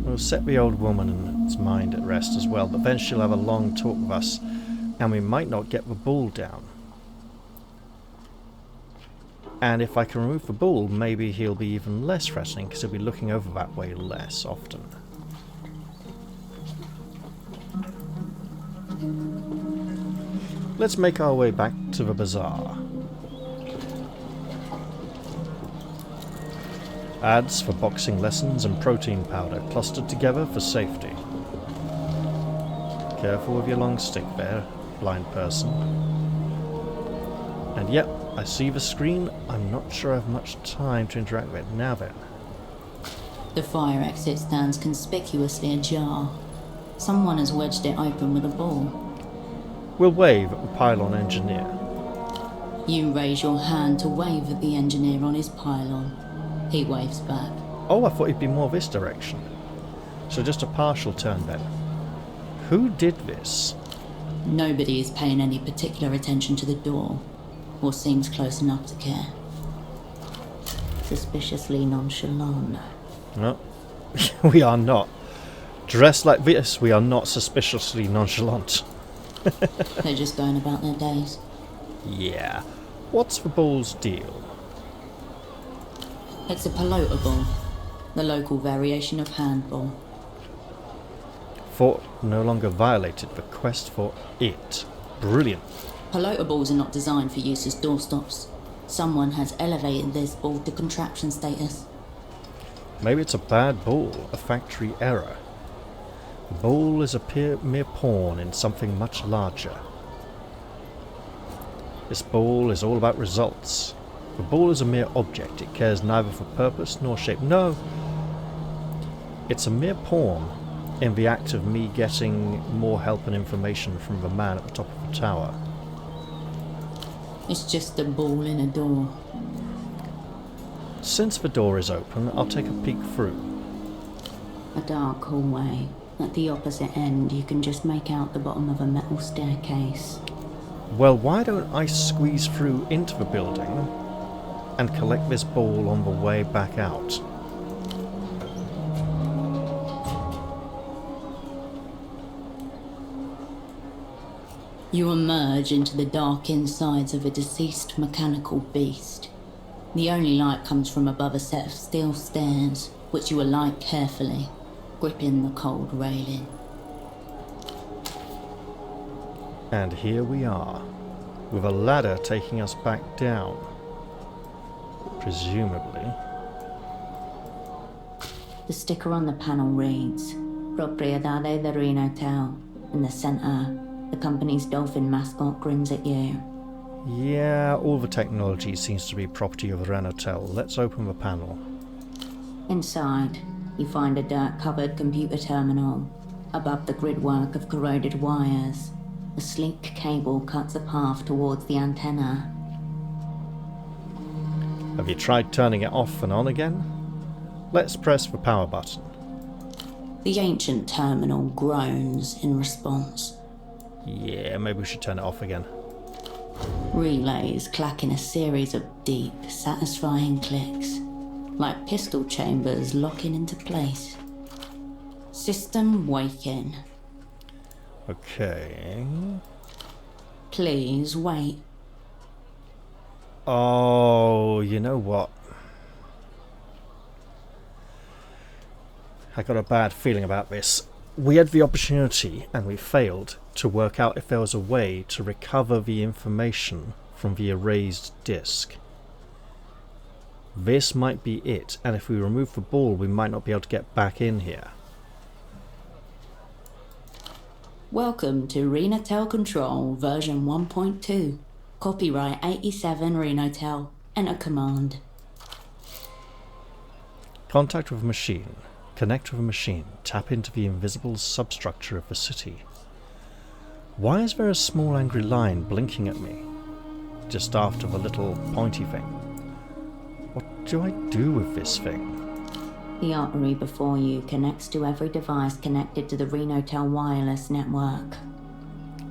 [SPEAKER 1] We'll set the old woman's mind at rest as well, but then she'll have a long talk with us, and we might not get the ball down. And if I can remove the ball, maybe he'll be even less threatening, because he'll be looking over that way less often. Let's make our way back to the bazaar. Ads for boxing lessons and protein powder clustered together for safety. Careful with your long stick there, blind person. And yep, I see the screen. I'm not sure I have much time to interact with it. Now then.
[SPEAKER 2] The fire exit stands conspicuously ajar. Someone has wedged it open with a ball.
[SPEAKER 1] We'll wave at the pylon engineer.
[SPEAKER 2] You raise your hand to wave at the engineer on his pylon. He waves back.
[SPEAKER 1] Oh, I thought he'd be more this direction. So just a partial turn then. Who did this?
[SPEAKER 2] Nobody is paying any particular attention to the door, or seems close enough to care. Suspiciously nonchalant.
[SPEAKER 1] No, we are not. Dressed like this, we are not suspiciously nonchalant.
[SPEAKER 2] They're just going about their days.
[SPEAKER 1] Yeah. What's the ball's deal?
[SPEAKER 2] It's a pelota ball, the local variation of handball.
[SPEAKER 1] Fort no longer violated the quest for it. Brilliant.
[SPEAKER 2] Pelota balls are not designed for use as doorstops. Someone has elevated this ball to contraption status.
[SPEAKER 1] Maybe it's a bad ball, a factory error. The ball is a mere pawn in something much larger. This ball is all about results. The ball is a mere object. It cares neither for purpose nor shape. No, it's a mere pawn in the act of me getting more help and information from the man at the top of the tower.
[SPEAKER 2] It's just a ball in a door.
[SPEAKER 1] Since the door is open, I'll take a peek through.
[SPEAKER 2] A dark hallway. At the opposite end, you can just make out the bottom of a metal staircase.
[SPEAKER 1] Well, why don't I squeeze through into the building and collect this ball on the way back out?
[SPEAKER 2] You emerge into the dark insides of a deceased mechanical beast. The only light comes from above a set of steel stairs, which you alight carefully, gripping the cold railing.
[SPEAKER 1] And here we are, with a ladder taking us back down. Presumably.
[SPEAKER 2] The sticker on the panel reads, Propriedade de Reno Hotel. In the center, the company's dolphin mascot grins at you.
[SPEAKER 1] Yeah, all the technology seems to be property of Renotel. Let's open the panel.
[SPEAKER 2] Inside, you find a dirt-covered computer terminal. Above the gridwork of corroded wires, a sleek cable cuts a path towards the antenna.
[SPEAKER 1] Have you tried turning it off and on again? Let's press the power button.
[SPEAKER 2] The ancient terminal groans in response.
[SPEAKER 1] Yeah, maybe we should turn it off again.
[SPEAKER 2] Relays clack in a series of deep, satisfying clicks, like pistol chambers locking into place. System waking.
[SPEAKER 1] Okay.
[SPEAKER 2] Please wait.
[SPEAKER 1] Oh, you know what? I got a bad feeling about this. We had the opportunity, and we failed, to work out if there was a way to recover the information from the erased disk. This might be it, and if we remove the ball, we might not be able to get back in here.
[SPEAKER 2] Welcome to Renotel Control version 1.2. Copyright 87 Renotel. Enter command.
[SPEAKER 1] Contact with a machine. Connect with a machine. Tap into the invisible substructure of the city. Why is there a small angry line blinking at me? Just after the little pointy thing. What do I do with this thing?
[SPEAKER 2] The artery before you connects to every device connected to the Renotel wireless network.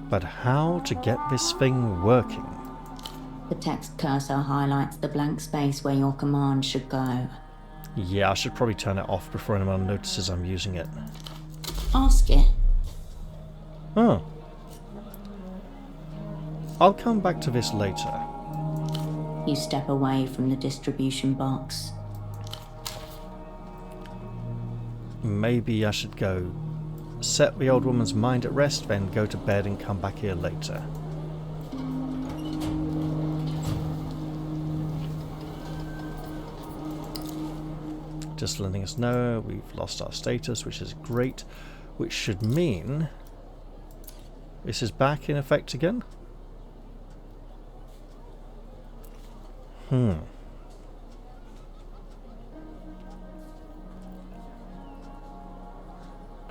[SPEAKER 1] But how to get this thing working?
[SPEAKER 2] The text cursor highlights the blank space where your command should go.
[SPEAKER 1] Yeah, I should probably turn it off before anyone notices I'm using it.
[SPEAKER 2] Ask it.
[SPEAKER 1] Oh. I'll come back to this later.
[SPEAKER 2] You step away from the distribution box.
[SPEAKER 1] Maybe I should go set the old woman's mind at rest, then go to bed and come back here later. Just letting us know we've lost our status, which is great, which should mean this is back in effect again. I'm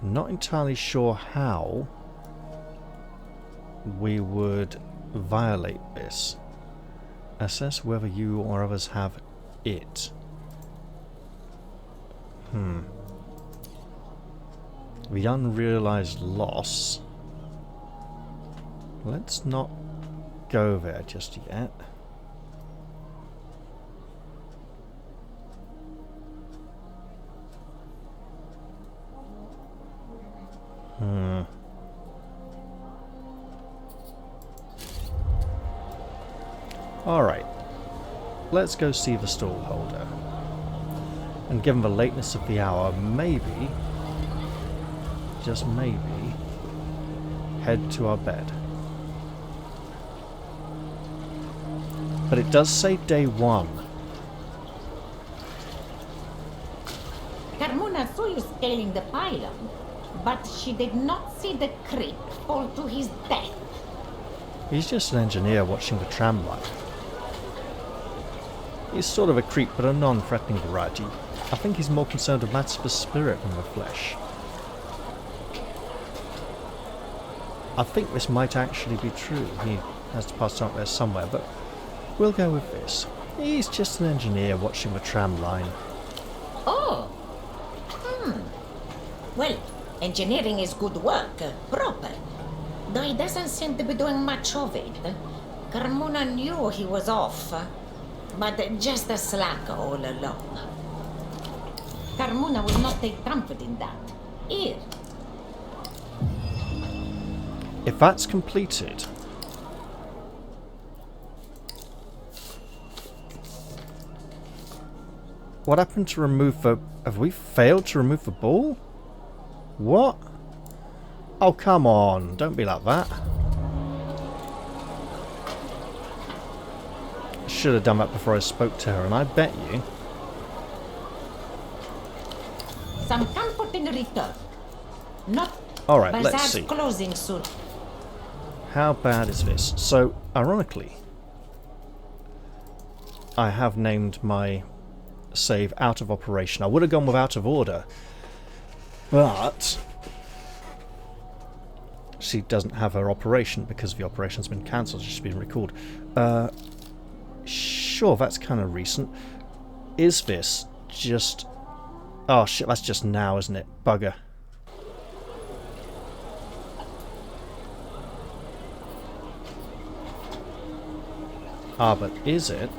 [SPEAKER 1] not entirely sure how we would violate this. Assess whether you or others have it. The unrealized loss. Let's not go there just yet. Alright, let's go see the stall holder. And given the lateness of the hour, maybe, just maybe, head to our bed. But it does say day one.
[SPEAKER 5] Carmona saw you scaling the pylon, but she did not see the creep fall to his death.
[SPEAKER 1] He's just an engineer watching the tram line. He's sort of a creep, but a non-threatening variety. I think he's more concerned with matters of the spirit than the flesh. I think this might actually be true. He has to pass out there somewhere, but we'll go with this. He's just an engineer watching the tram line.
[SPEAKER 5] Oh. Well, engineering is good work, proper. Though he doesn't seem to be doing much of it. Carmona knew he was off, but just a slacker all along. Carmona will not take comfort in that. Here.
[SPEAKER 1] If that's completed... What happened to remove the... Have we failed to remove the ball? What? Oh, come on. Don't be like that. Should have done that before I spoke to her, and I bet you...
[SPEAKER 5] Some comfort in return. Not
[SPEAKER 1] Alright, let's
[SPEAKER 5] bazaar's
[SPEAKER 1] see.
[SPEAKER 5] closing soon.
[SPEAKER 1] How bad is this? So, ironically, I have named my save out of operation. I would have gone with out of order, but she doesn't have her operation because the operation's been cancelled. She's been recalled. Sure, that's kind of recent. Is this just... Oh shit, that's just now, isn't it? Bugger. Ah, but is it?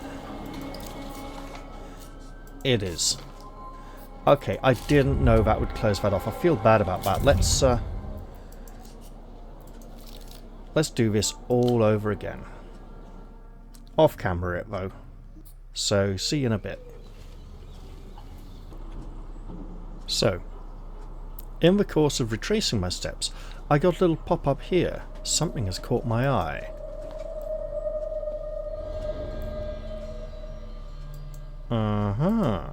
[SPEAKER 1] It is. Okay, I didn't know that would close that off. I feel bad about that. Let's do this all over again. Off camera it though. So, see you in a bit. So, in the course of retracing my steps, I got a little pop-up here. Something has caught my eye. Uh-huh.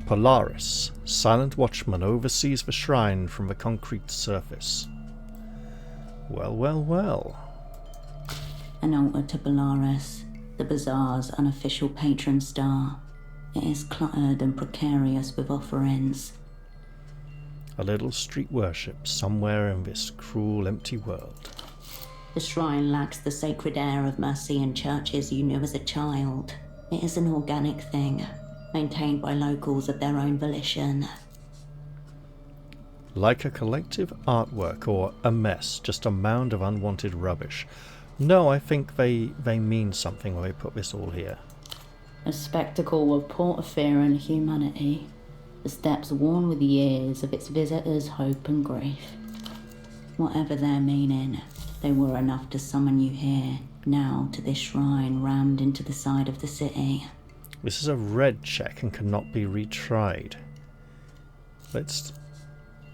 [SPEAKER 1] Polaris, silent watchman, oversees the shrine from the concrete surface. Well, well, well.
[SPEAKER 2] An altar to Polaris, the bazaar's unofficial patron star. It is cluttered and precarious with offerings.
[SPEAKER 1] A little street worship somewhere in this cruel, empty world.
[SPEAKER 2] The shrine lacks the sacred air of Mercian churches you knew as a child. It is an organic thing, maintained by locals of their own volition.
[SPEAKER 1] Like a collective artwork or a mess, just a mound of unwanted rubbish. No, I think they mean something when they put this all here.
[SPEAKER 2] A spectacle of porphyrian humanity, the steps worn with years of its visitors' hope and grief. Whatever their meaning, they were enough to summon you here, now to this shrine rammed into the side of the city.
[SPEAKER 1] This is a red check and cannot be retried. Let's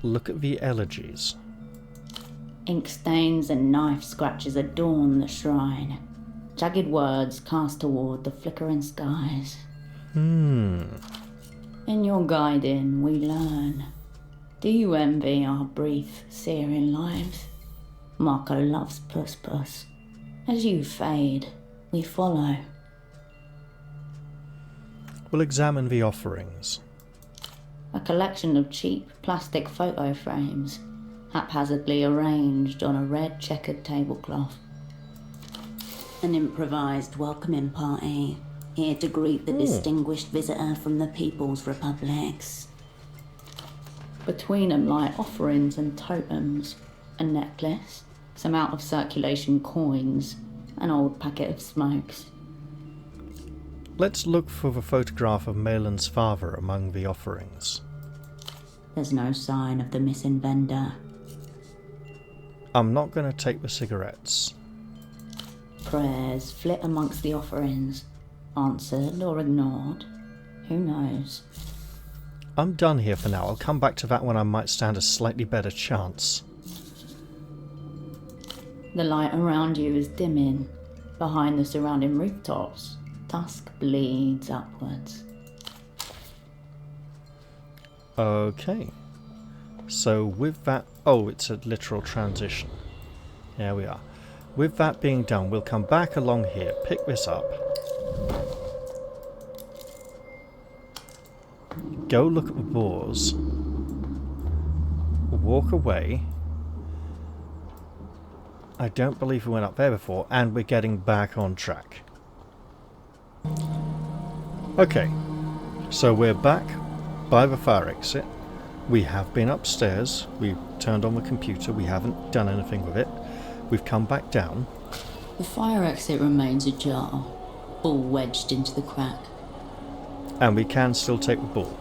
[SPEAKER 1] look at the elegies.
[SPEAKER 2] Ink stains and knife scratches adorn the shrine. Jagged words cast toward the flickering skies. In your guiding, we learn. Do you envy our brief, searing lives? Marco loves Puss. As you fade, we follow.
[SPEAKER 1] We'll examine the offerings.
[SPEAKER 2] A collection of cheap plastic photo frames, haphazardly arranged on a red checkered tablecloth. An improvised welcoming party, here to greet the distinguished visitor from the People's Republics. Between them lie offerings and totems, a necklace, some out-of-circulation coins, an old packet of smokes.
[SPEAKER 1] Let's look for the photograph of Malin's father among the offerings.
[SPEAKER 2] There's no sign of the missing vendor.
[SPEAKER 1] I'm not going to take the cigarettes.
[SPEAKER 2] Prayers flit amongst the offerings, answered or ignored. Who knows?
[SPEAKER 1] I'm done here for now. I'll come back to that when I might stand a slightly better chance.
[SPEAKER 2] The light around you is dimming. Behind the surrounding rooftops, dusk bleeds upwards.
[SPEAKER 1] Okay. So with that... Oh, it's a literal transition. There we are. With that being done, we'll come back along here, pick this up. Go look at the boars. Walk away. I don't believe we went up there before, and we're getting back on track. Okay, so we're back by the fire exit. We have been upstairs, we've turned on the computer, we haven't done anything with it. We've come back down.
[SPEAKER 2] The fire exit remains ajar, all wedged into the crack.
[SPEAKER 1] And we can still take the ball.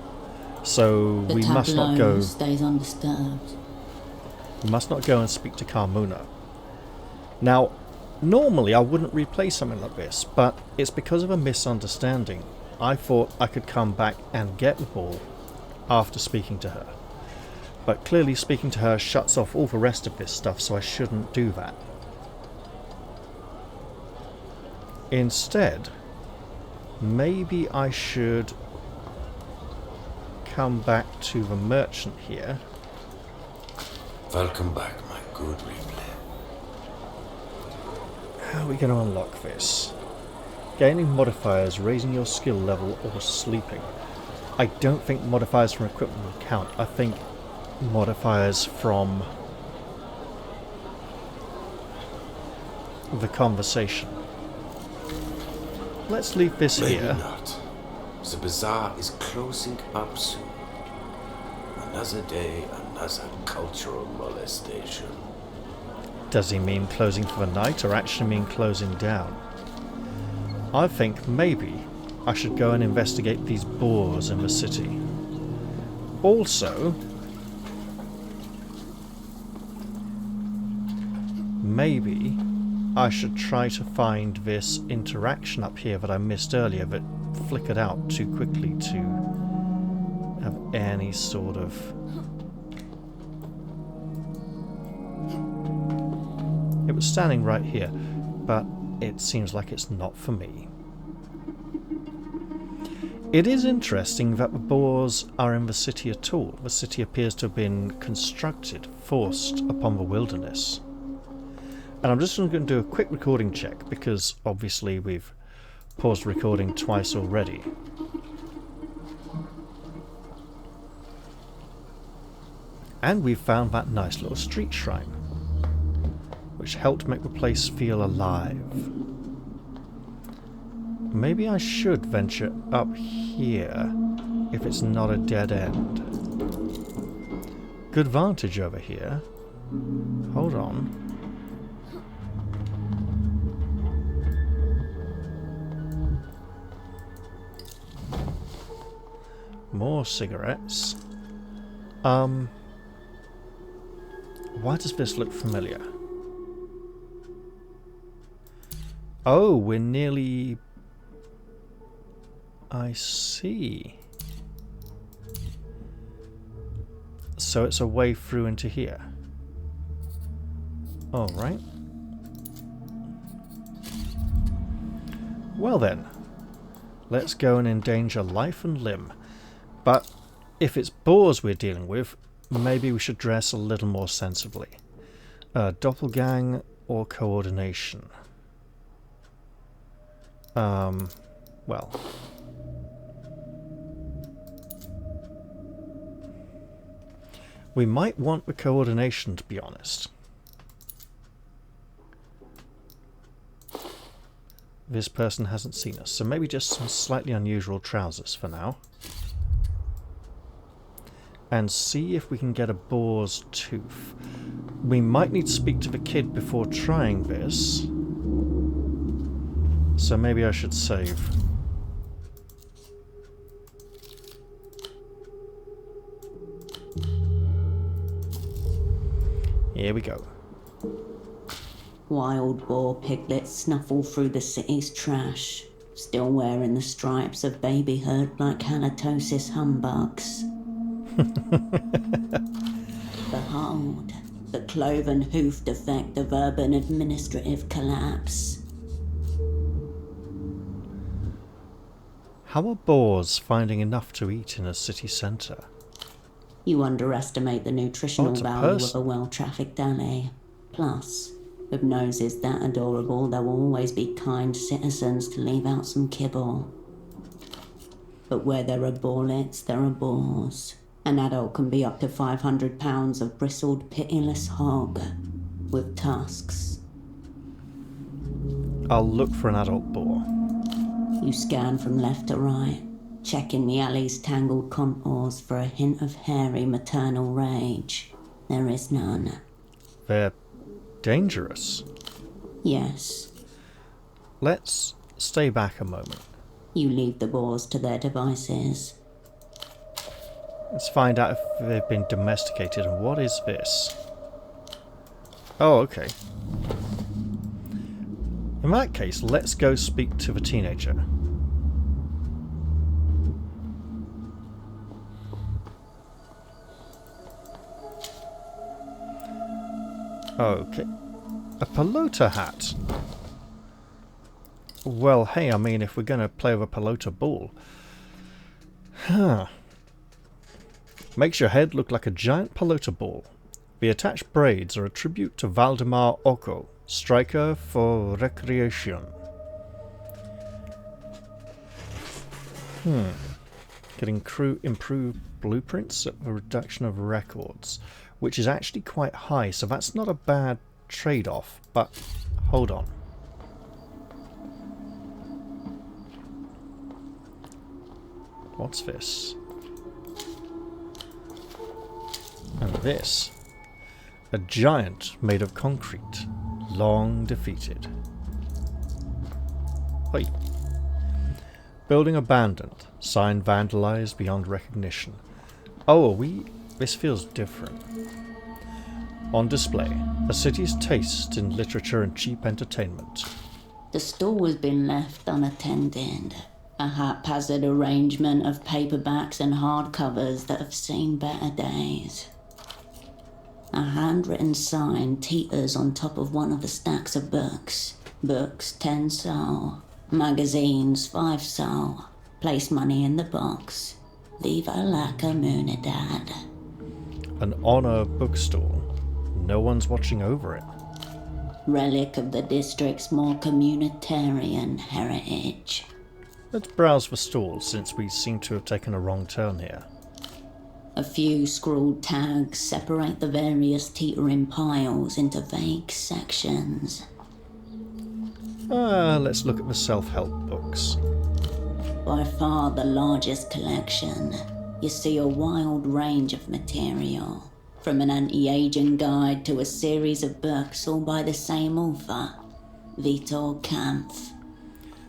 [SPEAKER 1] So
[SPEAKER 2] The
[SPEAKER 1] we must not
[SPEAKER 2] tableau
[SPEAKER 1] go...
[SPEAKER 2] stays undisturbed.
[SPEAKER 1] We must not go and speak to Carmona. Now, normally I wouldn't replay something like this, but it's because of a misunderstanding. I thought I could come back and get the ball after speaking to her. But clearly speaking to her shuts off all the rest of this stuff, so I shouldn't do that. Instead, maybe I should come back to the merchant here.
[SPEAKER 6] Welcome back, my good replay.
[SPEAKER 1] How are we going to unlock this? Gaining modifiers, raising your skill level, or sleeping. I don't think modifiers from equipment will count. I think modifiers from the conversation. Let's leave this
[SPEAKER 6] Maybe
[SPEAKER 1] here.
[SPEAKER 6] not. The bazaar is closing up soon. Another day, another cultural molestation.
[SPEAKER 1] Does he mean closing for the night or actually mean closing down? I think maybe I should go and investigate these boars in the city. Also, maybe I should try to find this interaction up here that I missed earlier that flickered out too quickly to have any sort of... It was standing right here, but it seems like it's not for me. It is interesting that the boars are in the city at all. The city appears to have been constructed, forced upon the wilderness. And I'm just going to do a quick recording check, because obviously we've paused recording twice already. And we've found that nice little street shrine, which helped make the place feel alive. Maybe I should venture up here if it's not a dead end. Good vantage over here. Hold on. More cigarettes. Why does this look familiar? Oh, we're nearly... I see. So it's a way through into here. Alright. Well then, let's go and endanger life and limb. But if it's boars we're dealing with, maybe we should dress a little more sensibly. Doppelgang or coordination? Well. We might want the coordination, to be honest. This person hasn't seen us, so maybe just some slightly unusual trousers for now. And see if we can get a boar's tooth. We might need to speak to the kid before trying this. So maybe I should save. Here we go.
[SPEAKER 2] Wild boar piglets snuffle through the city's trash, still wearing the stripes of babyhood like halitosis humbugs. Behold, the cloven-hoofed effect of urban administrative collapse.
[SPEAKER 1] How are boars finding enough to eat in a city centre?
[SPEAKER 2] You underestimate the nutritional
[SPEAKER 1] it's a
[SPEAKER 2] value
[SPEAKER 1] person.
[SPEAKER 2] of a well-trafficked alley. Plus, with noses that adorable, there will always be kind citizens to leave out some kibble. But where there are boarlets, there are boars. An adult can be up to 500 pounds of bristled, pitiless hog with tusks.
[SPEAKER 1] I'll look for an adult boar.
[SPEAKER 2] You scan from left to right, checking the alley's tangled contours for a hint of hairy maternal rage. There is none.
[SPEAKER 1] They're dangerous.
[SPEAKER 2] Yes.
[SPEAKER 1] Let's stay back a moment.
[SPEAKER 2] You leave the boars to their devices.
[SPEAKER 1] Let's find out if they've been domesticated. And what is this? Oh, okay. In that case, let's go speak to the teenager. Okay. A pelota hat. Well, hey, I mean, if we're going to play with a pelota ball. Huh. Makes your head look like a giant pelota ball. The attached braids are a tribute to Valdemar Oko, Striker for recreation. Getting improved blueprints at a reduction of records, which is actually quite high, so that's not a bad trade-off, but hold on. What's this? And this. A giant made of concrete, long defeated. Oi. Building abandoned, sign vandalized beyond recognition. Oh, this feels different. On display, a city's taste in literature and cheap entertainment.
[SPEAKER 2] The store has been left unattended. A haphazard arrangement of paperbacks and hardcovers that have seen better days. A handwritten sign teeters on top of one of the stacks of books. Books 10 sol. Magazines 5 sol. Place money in the box. Viva la comunidad.
[SPEAKER 1] An honor bookstall. No one's watching over it.
[SPEAKER 2] Relic of the district's more communitarian heritage.
[SPEAKER 1] Let's browse for stalls, since we seem to have taken a wrong turn here.
[SPEAKER 2] A few scrawled tags separate the various teetering piles into vague sections.
[SPEAKER 1] Let's look at the self-help books.
[SPEAKER 2] By far the largest collection, you see a wild range of material. From an anti-aging guide to a series of books all by the same author, Vitor Kampf.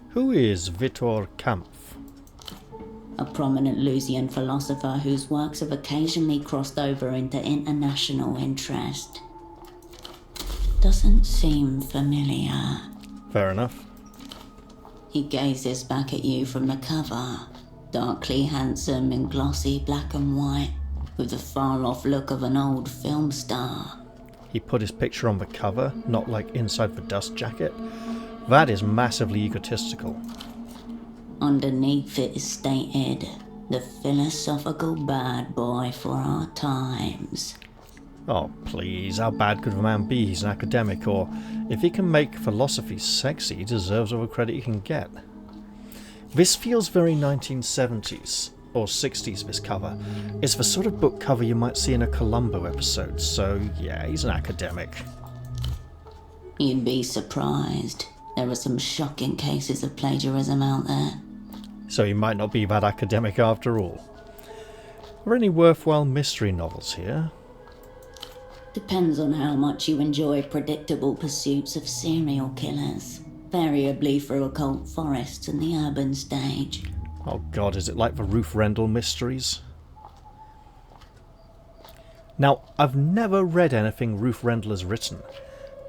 [SPEAKER 1] Who is Vitor Kampf?
[SPEAKER 2] A prominent Lusian philosopher whose works have occasionally crossed over into international interest. Doesn't seem familiar.
[SPEAKER 1] Fair enough.
[SPEAKER 2] He gazes back at you from the cover, darkly handsome in glossy black and white, with the far-off look of an old film star.
[SPEAKER 1] He put his picture on the cover, not like inside the dust jacket. That is massively egotistical.
[SPEAKER 2] Underneath it is stated, the philosophical bad boy for our times.
[SPEAKER 1] Oh, please, how bad could a man be? He's an academic, or if he can make philosophy sexy, he deserves all the credit he can get. This feels very 1970s, or 60s, this cover. It's the sort of book cover you might see in a Columbo episode, so yeah, he's an academic.
[SPEAKER 2] You'd be surprised. There are some shocking cases of plagiarism out there.
[SPEAKER 1] So he might not be that academic after all. Are there any worthwhile mystery novels here?
[SPEAKER 2] Depends on how much you enjoy predictable pursuits of serial killers, variably through occult forests and the urban stage.
[SPEAKER 1] Oh god, is it like the Ruth Rendell mysteries? Now, I've never read anything Ruth Rendell has written,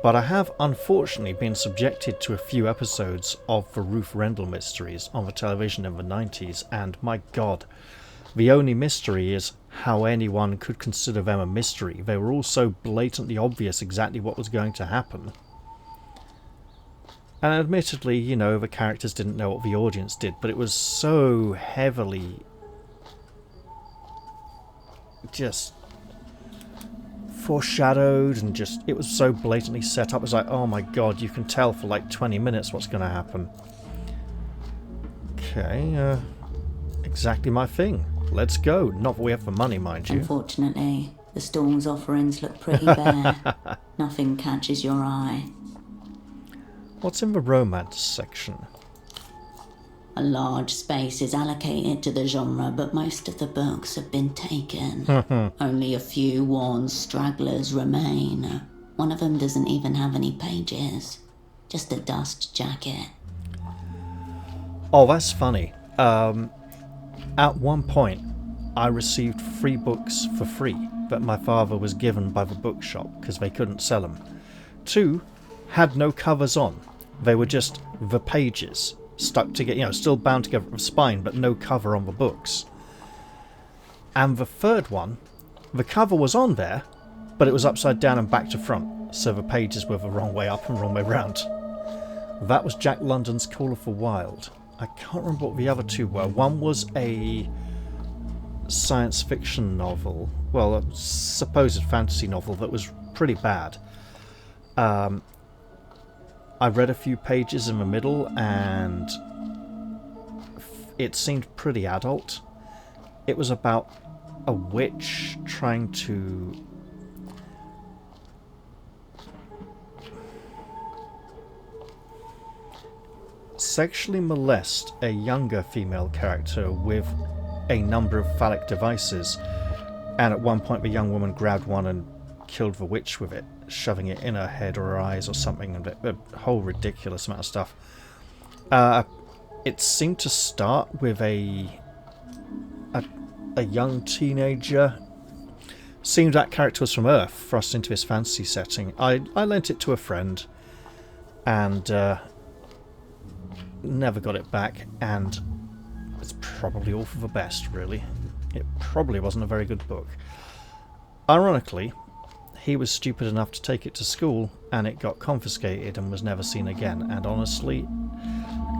[SPEAKER 1] but I have unfortunately been subjected to a few episodes of the Ruth Rendell mysteries on the television in the 90s, and my god, the only mystery is how anyone could consider them a mystery. They were all so blatantly obvious exactly what was going to happen. And admittedly, you know, the characters didn't know what the audience did, but it was so heavily just foreshadowed, and just, it was so blatantly set up. It's like, oh my god, you can tell for like 20 minutes what's going to happen. Okay, exactly my thing. Let's go. Not that we have the money, mind you.
[SPEAKER 2] Unfortunately, the stall's offerings look pretty bare. Nothing catches your eye.
[SPEAKER 1] What's in the romance section?
[SPEAKER 2] A large space is allocated to the genre, but most of the books have been taken. Only a few worn stragglers remain. One of them doesn't even have any pages. Just a dust jacket.
[SPEAKER 1] Oh, that's funny. At one point, I received 3 books for free that my father was given by the bookshop because they couldn't sell them. 2 had no covers on. They were just the pages stuck together, you know, still bound together with a spine, but no cover on the books. And the 3rd one, the cover was on there, but it was upside down and back to front, so the pages were the wrong way up and wrong way round. That was Jack London's Call of the Wild. I can't remember what the other 2 were. One was a science fiction novel, well, a supposed fantasy novel that was pretty bad. I read a few pages in the middle and it seemed pretty adult. It was about a witch trying to sexually molest a younger female character with a number of phallic devices, and at one point the young woman grabbed one and killed the witch with it, shoving it in her head or her eyes or something, and a whole ridiculous amount of stuff. It seemed to start with a young teenager. Seemed that character was from Earth, thrust into this fantasy setting. I lent it to a friend and never got it back, and it's probably all for the best, really. It probably wasn't a very good book. Ironically, he was stupid enough to take it to school, and it got confiscated and was never seen again. And honestly,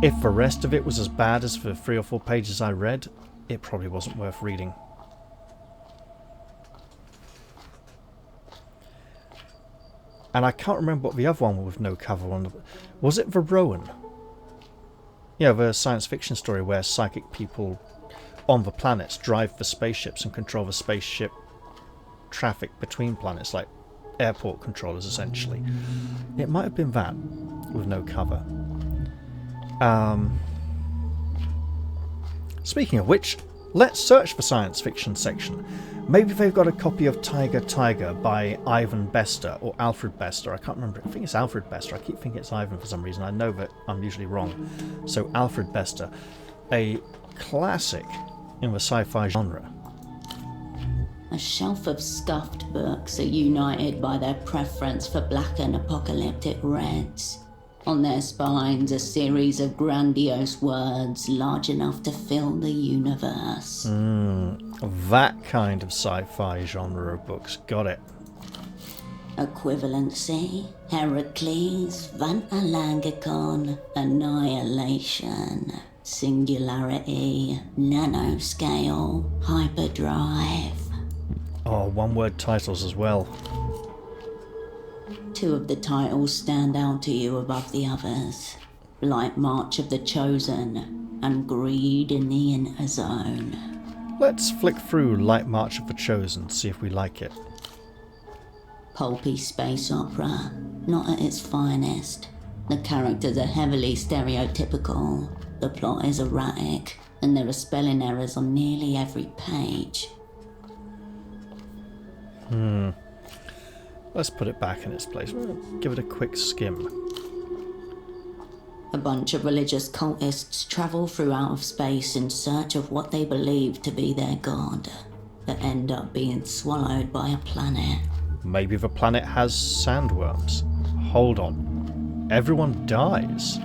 [SPEAKER 1] if the rest of it was as bad as the 3 or 4 pages I read, it probably wasn't worth reading. And I can't remember what the other one with no cover on. Was it the Rowan? Yeah, the science fiction story where psychic people on the planets drive the spaceships and control the spaceship traffic between planets, like airport controllers, essentially. It might have been that, with no cover. Speaking of which, let's search the science fiction section. Maybe they've got a copy of Tiger Tiger by Ivan Bester, or Alfred Bester. I can't remember. I think it's Alfred Bester. I keep thinking it's Ivan for some reason. I know that I'm usually wrong. So Alfred Bester, a classic in the sci-fi genre.
[SPEAKER 2] A shelf of scuffed books are united by their preference for black and apocalyptic reds. On their spines, a series of grandiose words large enough to fill the universe.
[SPEAKER 1] That kind of sci-fi genre of books. Got it.
[SPEAKER 2] Equivalency, Heracles, Vantalangicon, Annihilation, Singularity, Nanoscale, Hyperdrive.
[SPEAKER 1] Oh, one-word titles as well.
[SPEAKER 2] 2 of the titles stand out to you above the others. Light March of the Chosen and Greed in the Inner Zone.
[SPEAKER 1] Let's flick through Light March of the Chosen, see if we like it.
[SPEAKER 2] Pulpy space opera, not at its finest. The characters are heavily stereotypical, the plot is erratic, and there are spelling errors on nearly every page.
[SPEAKER 1] Let's put it back in its place. We'll give it a quick skim.
[SPEAKER 2] A bunch of religious cultists travel through out of space in search of what they believe to be their god, but end up being swallowed by a planet.
[SPEAKER 1] Maybe the planet has sandworms. Hold on. Everyone dies.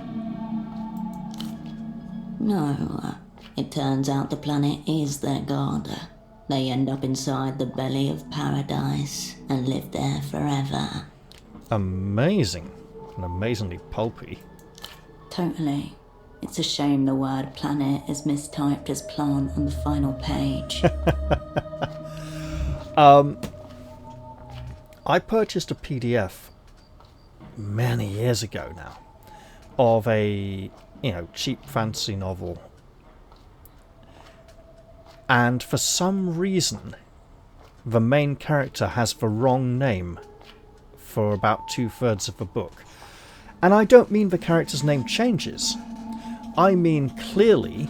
[SPEAKER 2] No, it turns out the planet is their god. They end up inside the belly of paradise and live there forever.
[SPEAKER 1] Amazing. And amazingly pulpy.
[SPEAKER 2] Totally. It's a shame the word planet is mistyped as plant on the final page.
[SPEAKER 1] I purchased a PDF many years ago now of a, cheap fantasy novel. And for some reason, the main character has the wrong name for about 2/3 of the book. And I don't mean the character's name changes. I mean clearly,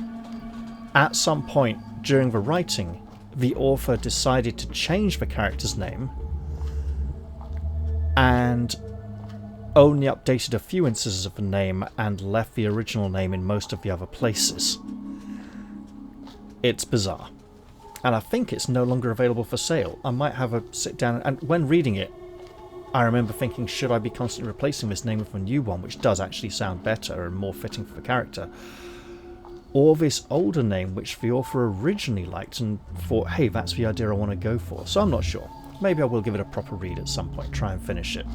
[SPEAKER 1] at some point during the writing, the author decided to change the character's name and only updated a few instances of the name and left the original name in most of the other places. It's bizarre. And I think it's no longer available for sale. I might have a sit down, and when reading it, I remember thinking, should I be constantly replacing this name with a new one, which does actually sound better and more fitting for the character? Or this older name, which the author originally liked and thought, hey, that's the idea I want to go for. So I'm not sure. Maybe I will give it a proper read at some point, try and finish it.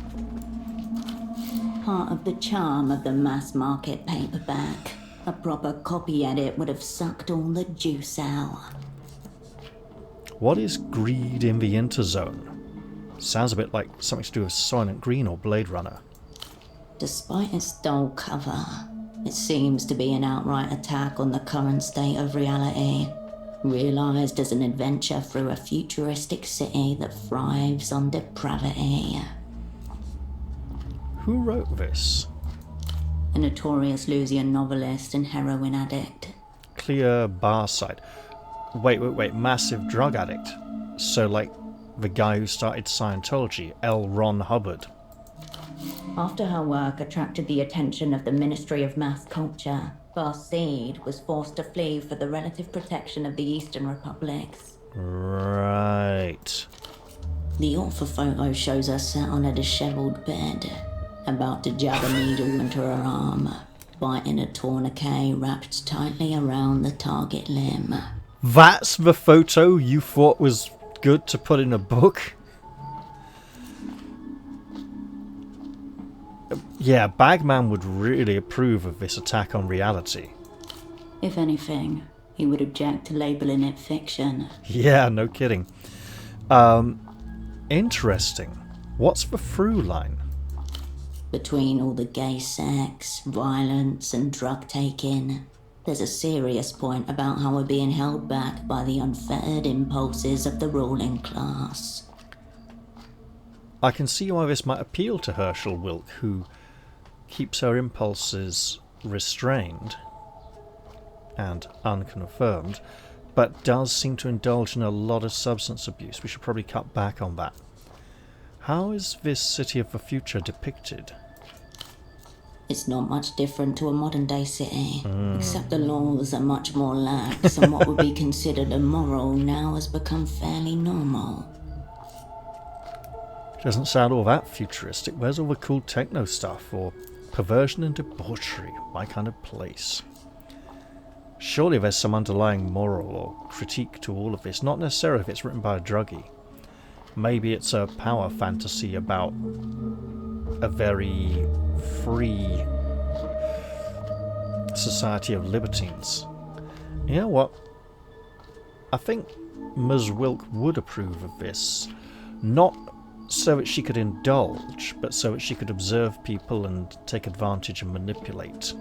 [SPEAKER 2] Part of the charm of the mass market paperback. A proper copy edit would have sucked all the juice out.
[SPEAKER 1] What is Greed in the Interzone? Sounds a bit like something to do with Silent Green or Blade Runner.
[SPEAKER 2] Despite its dull cover, it seems to be an outright attack on the current state of reality, realized as an adventure through a futuristic city that thrives on depravity.
[SPEAKER 1] Who wrote this?
[SPEAKER 2] A notorious Louisian novelist and heroin addict.
[SPEAKER 1] Clear Barside. Wait, massive drug addict. So, like, the guy who started Scientology, L. Ron Hubbard.
[SPEAKER 2] After her work attracted the attention of the Ministry of Mass Culture, Barseed was forced to flee for the relative protection of the Eastern Republics.
[SPEAKER 1] Right.
[SPEAKER 2] The author photo shows her sat on a disheveled bed, about to jab a needle into her arm, biting a tourniquet wrapped tightly around the target limb.
[SPEAKER 1] That's the photo you thought was good to put in a book? Yeah, Bagman would really approve of this attack on reality.
[SPEAKER 2] If anything, he would object to labeling it fiction.
[SPEAKER 1] Yeah, no kidding. Interesting. What's the through line?
[SPEAKER 2] Between all the gay sex, violence, and drug taking, there's a serious point about how we're being held back by the unfettered impulses of the ruling class.
[SPEAKER 1] I can see why this might appeal to Hershel Wilk, who keeps her impulses restrained and unconfirmed, but does seem to indulge in a lot of substance abuse. We should probably cut back on that. How is this city of the future depicted?
[SPEAKER 2] It's not much different to a modern-day city, except the laws are much more lax, and what would be considered immoral now has become fairly normal.
[SPEAKER 1] Doesn't sound all that futuristic. Where's all the cool techno stuff? Or perversion and debauchery? My kind of place. Surely there's some underlying moral or critique to all of this. Not necessarily if it's written by a druggie. Maybe it's a power fantasy about a very free society of libertines. You know what? I think Ms. Wilk would approve of this. Not so that she could indulge, but so that she could observe people and take advantage and manipulate.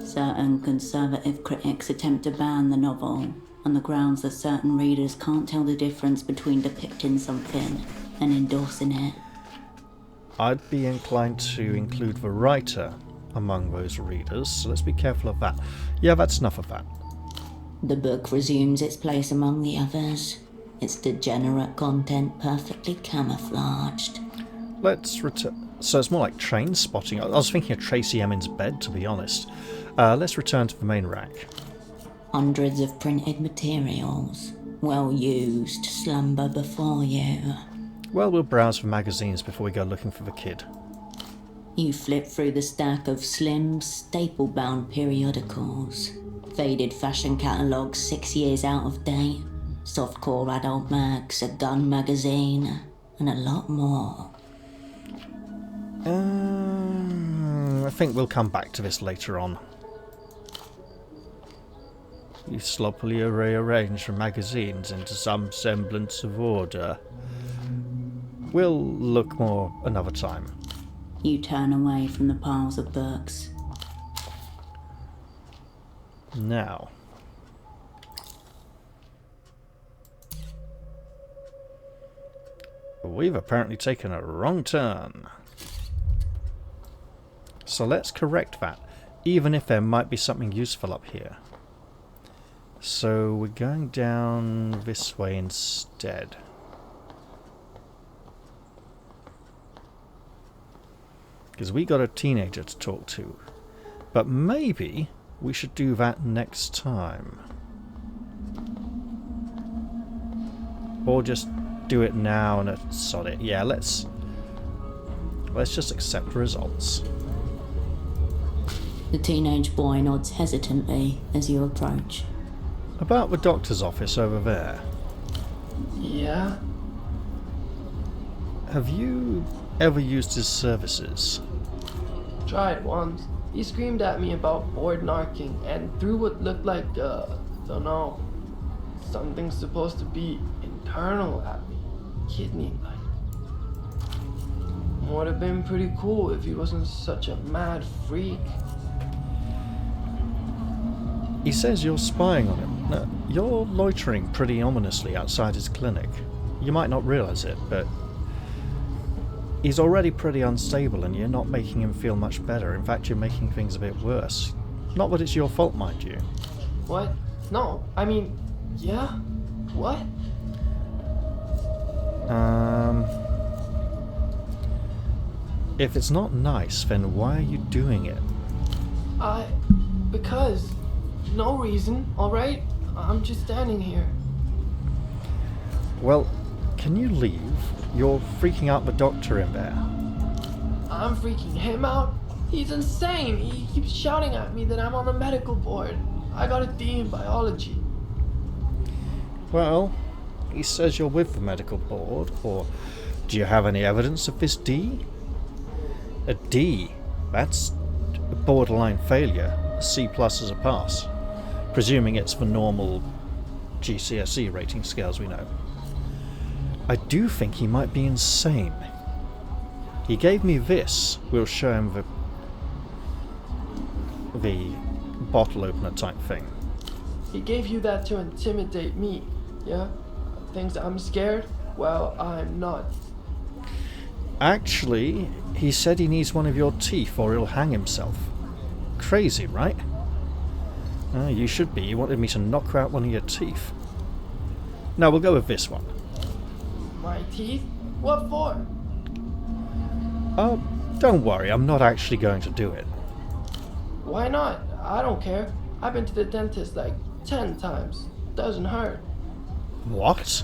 [SPEAKER 2] Certain conservative critics attempt to ban the novel on the grounds that certain readers can't tell the difference between depicting something and endorsing it.
[SPEAKER 1] I'd be inclined to include the writer among those readers, so let's be careful of that. Yeah, that's enough of that.
[SPEAKER 2] The book resumes its place among the others, its degenerate content perfectly camouflaged.
[SPEAKER 1] Let's return. So it's more like train spotting. I was thinking of Tracy Emin's bed, to be honest. Let's return to the main rack.
[SPEAKER 2] Hundreds of printed materials, well used, slumber before you.
[SPEAKER 1] Well, we'll browse for magazines before we go looking for the kid.
[SPEAKER 2] You flip through the stack of slim, staple-bound periodicals, faded fashion catalogues 6 years out of date, softcore adult mags, a gun magazine, and a lot more.
[SPEAKER 1] I think we'll come back to this later on. You sloppily rearrange the magazines into some semblance of order. We'll look more another time.
[SPEAKER 2] You turn away from the piles of books.
[SPEAKER 1] Now. We've apparently taken a wrong turn. So let's correct that, even if there might be something useful up here. So we're going down this way instead. Because we got a teenager to talk to. But maybe we should do that next time. Or just do it now and sod it. Yeah, let's just accept the results.
[SPEAKER 2] The teenage boy nods hesitantly as you approach.
[SPEAKER 1] About the doctor's office over there.
[SPEAKER 7] Yeah?
[SPEAKER 1] Have you ever used his services?
[SPEAKER 7] Tried once. He screamed at me about board narking and threw what looked like, dunno, something supposed to be internal at me. Kidney-like. Would have been pretty cool if he wasn't such a mad freak.
[SPEAKER 1] He says you're spying on him. No, you're loitering pretty ominously outside his clinic. You might not realise it, but he's already pretty unstable and you're not making him feel much better. In fact, you're making things a bit worse. Not that it's your fault, mind you.
[SPEAKER 7] What? No, I mean, yeah? What?
[SPEAKER 1] If it's not nice, then why are you doing it?
[SPEAKER 7] Because. No reason, alright? I'm just standing here.
[SPEAKER 1] Well, can you leave? You're freaking out the doctor in there.
[SPEAKER 7] I'm freaking him out? He's insane! He keeps shouting at me that I'm on the medical board. I got a D in biology.
[SPEAKER 1] Well, he says you're with the medical board, or do you have any evidence of this D? A D? That's a borderline failure. A C+ is a pass. Presuming it's the normal GCSE rating scales we know. I do think he might be insane. He gave me this. We'll show him the bottle opener type thing.
[SPEAKER 7] He gave you that to intimidate me, yeah? Thinks I'm scared? Well, I'm not.
[SPEAKER 1] Actually, he said he needs one of your teeth or he'll hang himself. Crazy, right? You should be. He wanted me to knock out one of your teeth. No, we'll go with this one.
[SPEAKER 7] My teeth? What for?
[SPEAKER 1] Don't worry, I'm not actually going to do it.
[SPEAKER 7] Why not? I don't care. I've been to the dentist like 10 times. Doesn't hurt.
[SPEAKER 1] What?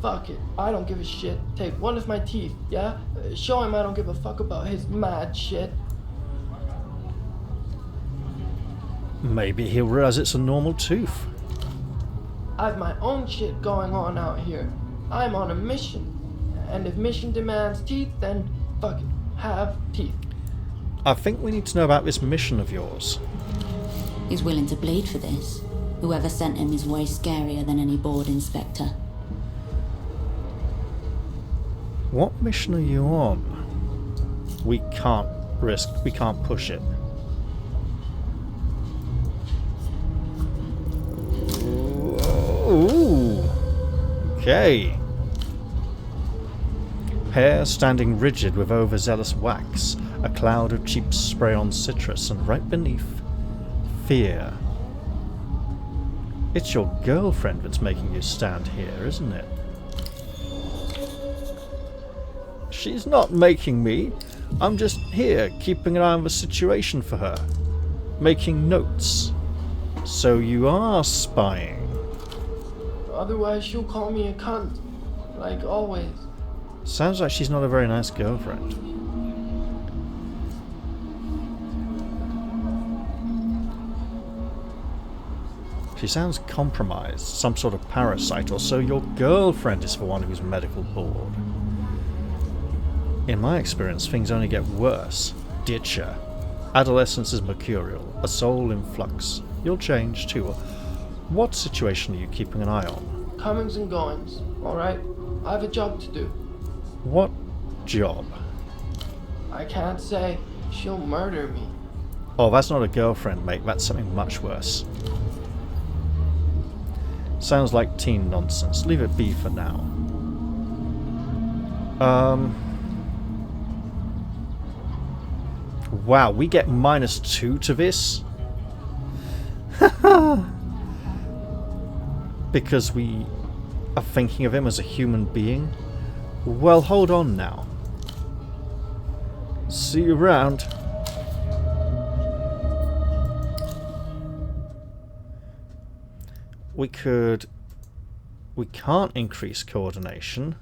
[SPEAKER 7] Fuck it. I don't give a shit. Take one of my teeth, yeah? Show him I don't give a fuck about his mad shit.
[SPEAKER 1] Maybe he'll realize it's a normal tooth.
[SPEAKER 7] I've my own shit going on out here. I'm on a mission. And if mission demands teeth, then fuck it. Have teeth.
[SPEAKER 1] I think we need to know about this mission of yours.
[SPEAKER 2] He's willing to bleed for this. Whoever sent him is way scarier than any board inspector.
[SPEAKER 1] What mission are you on? We can't push it. Ooh. Okay. Hair standing rigid with overzealous wax, a cloud of cheap spray-on citrus, and right beneath, fear. It's your girlfriend that's making you stand here, isn't it? She's not making me. I'm just here, keeping an eye on the situation for her. Making notes. So you are spying.
[SPEAKER 7] Otherwise she'll call me a cunt. Like always.
[SPEAKER 1] Sounds like she's not a very nice girlfriend. She sounds compromised, some sort of parasite, or so your girlfriend is for one who's medical bored. In my experience, things only get worse. Ditch her. Adolescence is mercurial, a soul in flux. You'll change too. What situation are you keeping an eye on?
[SPEAKER 7] Comings and goings, alright? I have a job to do.
[SPEAKER 1] What job?
[SPEAKER 7] I can't say. She'll murder me.
[SPEAKER 1] Oh, that's not a girlfriend, mate. That's something much worse. Sounds like teen nonsense. Leave it be for now. Wow, we get -2 to this? Because we are thinking of him as a human being? Well, hold on now. See you around. We can't increase coordination.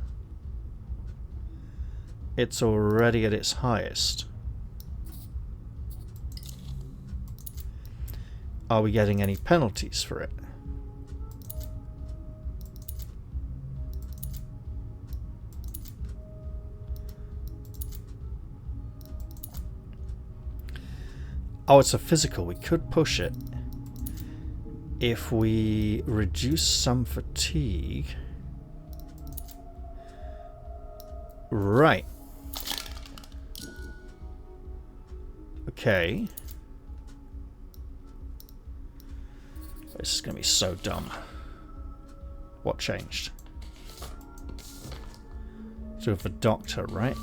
[SPEAKER 1] It's already at its highest. Are we getting any penalties for it? Oh, it's a physical. We could push it. If we reduce some fatigue... Right. Okay. This is going to be so dumb. What changed? So the doctor, right?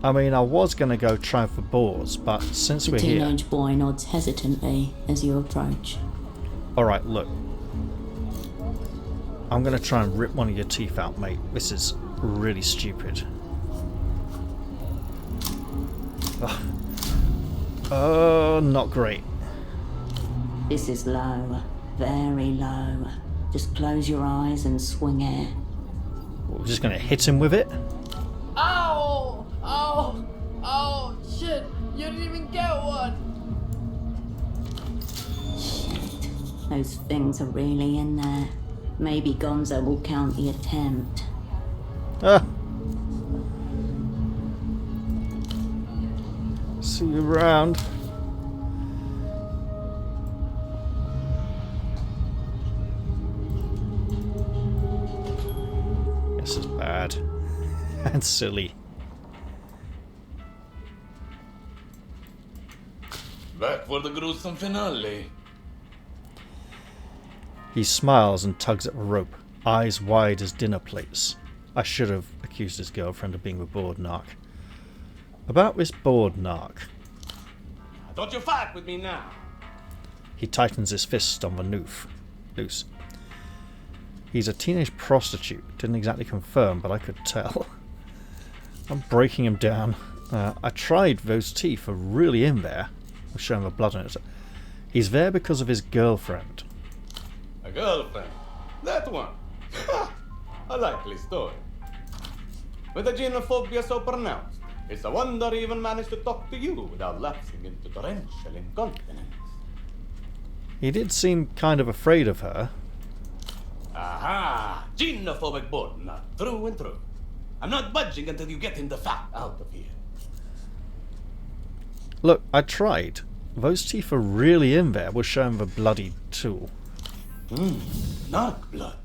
[SPEAKER 1] I mean, I was going to go try for boars, but since we're
[SPEAKER 2] The
[SPEAKER 1] here...
[SPEAKER 2] teenage boy nods hesitantly as you approach.
[SPEAKER 1] Alright, look. I'm going to try and rip one of your teeth out, mate. This is really stupid. Oh, not great.
[SPEAKER 2] This is low. Very low. Just close your eyes and swing it.
[SPEAKER 1] We're just going to hit him with it?
[SPEAKER 7] Ow! Ow! Oh, shit! You didn't even get one!
[SPEAKER 2] Shit. Those things are really in there. Maybe Gonzo will count the attempt.
[SPEAKER 1] Ah! See you around. This is bad. And silly.
[SPEAKER 8] Back for the gruesome finale.
[SPEAKER 1] He smiles and tugs at the rope, eyes wide as dinner plates. I should have accused his girlfriend of being a bored narc. About this bored narc.
[SPEAKER 8] Don't you fight with me now.
[SPEAKER 1] He tightens his fist on the noose. He's a teenage prostitute. Didn't exactly confirm, but I could tell. I'm breaking him down. I tried those teeth are really in there. I'm showing the blood on it. He's there because of his girlfriend.
[SPEAKER 8] A girlfriend. That one. A likely story. With a genophobia so pronounced, it's a wonder he even managed to talk to you without lapsing into torrential incontinence.
[SPEAKER 1] He did seem kind of afraid of her.
[SPEAKER 8] Aha! Genophobic born, not through and through. I'm not budging until you get him the fat out of here.
[SPEAKER 1] Look, I tried. Those teeth are really in there. We're showing the bloody tool.
[SPEAKER 8] Not blood.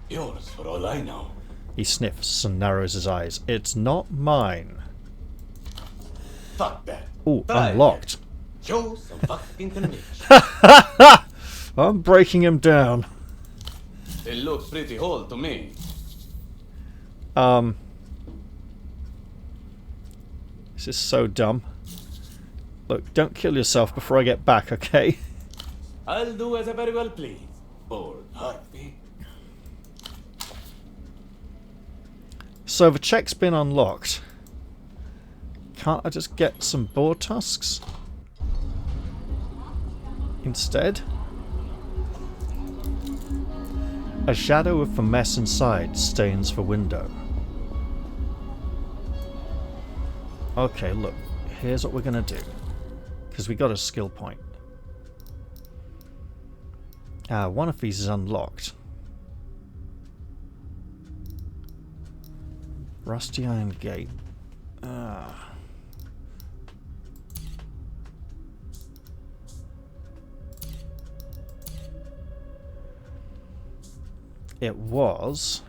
[SPEAKER 8] Yours for all I know.
[SPEAKER 1] He sniffs and narrows his eyes. It's not mine.
[SPEAKER 8] Fuck that.
[SPEAKER 1] Ooh,
[SPEAKER 8] Try
[SPEAKER 1] unlocked.
[SPEAKER 8] again. Show some fucking conviction.
[SPEAKER 1] I'm breaking him down.
[SPEAKER 8] It looks pretty whole to me.
[SPEAKER 1] This is so dumb. Look, don't kill yourself before I get back, okay?
[SPEAKER 8] I'll do as I very well please. Bored heartbeat.
[SPEAKER 1] So the check's been unlocked. Can't I just get some boar tusks? Instead? A shadow of the mess inside stains the window. Okay, look. Here's what we're gonna do. Because we got a skill point. One of these is unlocked. Rusty iron gate. It was...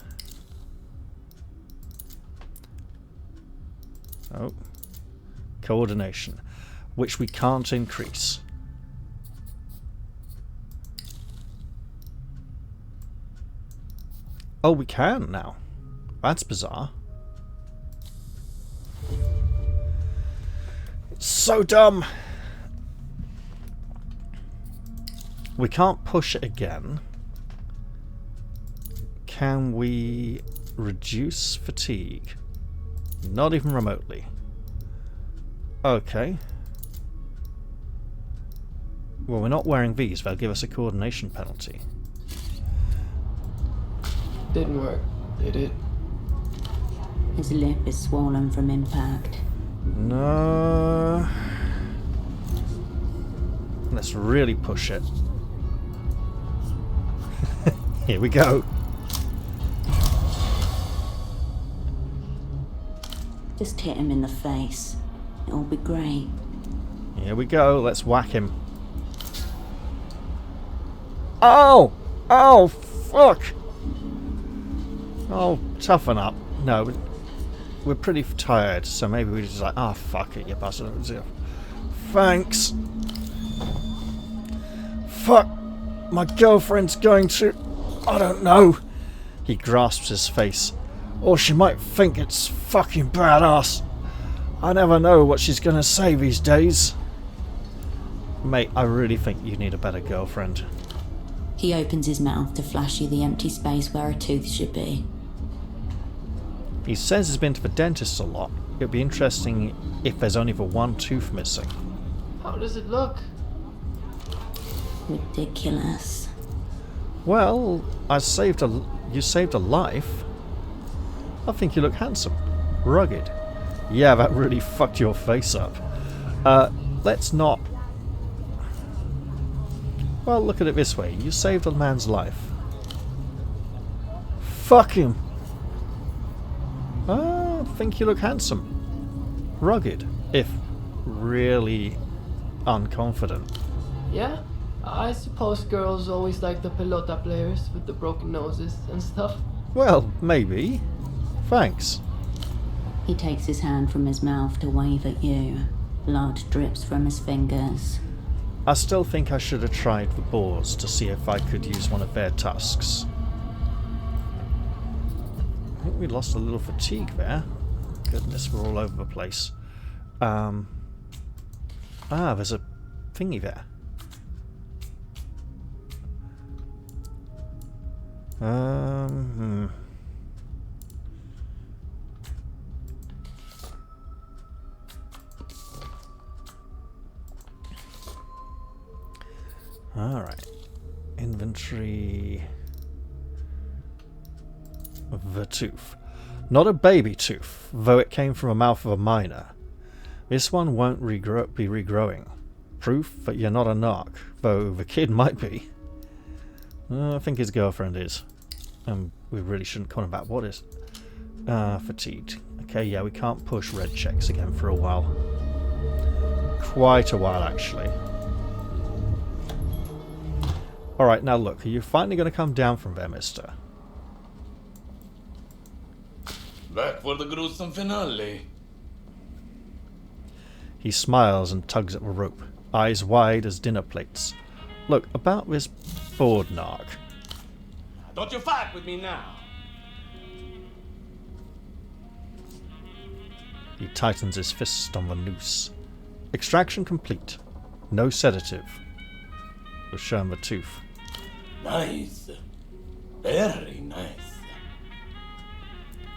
[SPEAKER 1] Oh. Coordination. Which we can't increase. Oh, we can now. That's bizarre. It's so dumb. We can't push it again. Can we reduce fatigue? Not even remotely. Okay. Well, we're not wearing these. They'll give us a coordination penalty.
[SPEAKER 7] Didn't work, did it?
[SPEAKER 2] His lip is swollen from impact.
[SPEAKER 1] No. Let's really push it. Here we go.
[SPEAKER 2] Just hit him in the face. It'll be great.
[SPEAKER 1] Here we go. Let's whack him. Oh! Oh, fuck! Oh, toughen up. No, we're pretty tired, so maybe we just like, ah, fuck it, you bastard. Thanks. Fuck! My girlfriend's going to... I don't know. He grasps his face. Or she might think it's fucking badass. I never know what she's gonna say these days. Mate, I really think you need a better girlfriend.
[SPEAKER 2] He opens his mouth to flash you the empty space where a tooth should be.
[SPEAKER 1] He says he's been to the dentist a lot. It'd be interesting if there's only the one tooth missing.
[SPEAKER 7] How does it look?
[SPEAKER 2] Ridiculous.
[SPEAKER 1] Well, you saved a life. I think you look handsome. Rugged. Yeah, that really fucked your face up. Let's not... Well, look at it this way. You saved a man's life. Fuck him. I think you look handsome. Rugged. If really unconfident.
[SPEAKER 7] Yeah? I suppose girls always like the pelota players with the broken noses and stuff.
[SPEAKER 1] Well, maybe. Thanks.
[SPEAKER 2] He takes his hand from his mouth to wave at you. Blood drips from his fingers.
[SPEAKER 1] I still think I should have tried the boars to see if I could use one of their tusks. I think we lost a little fatigue there. Goodness, we're all over the place. There's a thingy there. Alright. Inventory. The tooth. Not a baby tooth, though it came from the mouth of a miner. This one won't be regrowing. Proof that you're not a narc, though the kid might be. I think his girlfriend is. We really shouldn't call him back. What is... fatigued. Okay, yeah, we can't push red checks again for a while. Quite a while, actually. Alright, now look, are you finally going to come down from there, mister?
[SPEAKER 8] Back for the gruesome finale.
[SPEAKER 1] He smiles and tugs at the rope, eyes wide as dinner plates. Look, about this board narc.
[SPEAKER 8] Don't you fight with me now.
[SPEAKER 1] He tightens his fist on the noose. Extraction complete. No sedative. We'll show him the tooth.
[SPEAKER 8] Nice. Very nice.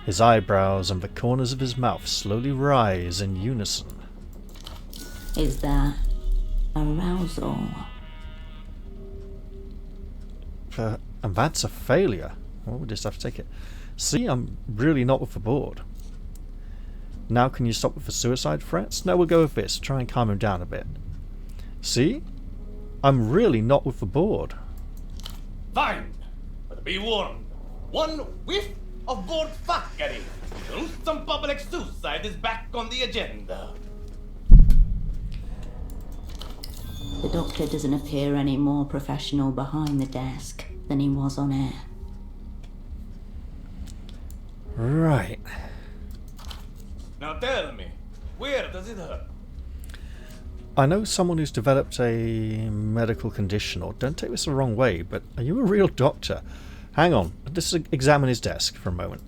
[SPEAKER 1] His eyebrows and the corners of his mouth slowly rise in unison.
[SPEAKER 2] Is that arousal?
[SPEAKER 1] And that's a failure. Well, we'll just have to take it. See, I'm really not with the board. Now can you stop with the suicide threats? No, we'll go with this. Try and calm him down a bit. See? I'm really not with the board.
[SPEAKER 8] Fine. But be warned. One whiff of board fuckery. Some public suicide is back on the agenda.
[SPEAKER 2] The doctor doesn't appear any more professional behind the desk than he was on air.
[SPEAKER 1] Right.
[SPEAKER 8] Now tell me, where does it hurt?
[SPEAKER 1] I know someone who's developed a medical condition, or don't take this the wrong way, but are you a real doctor? Hang on, let's examine his desk for a moment.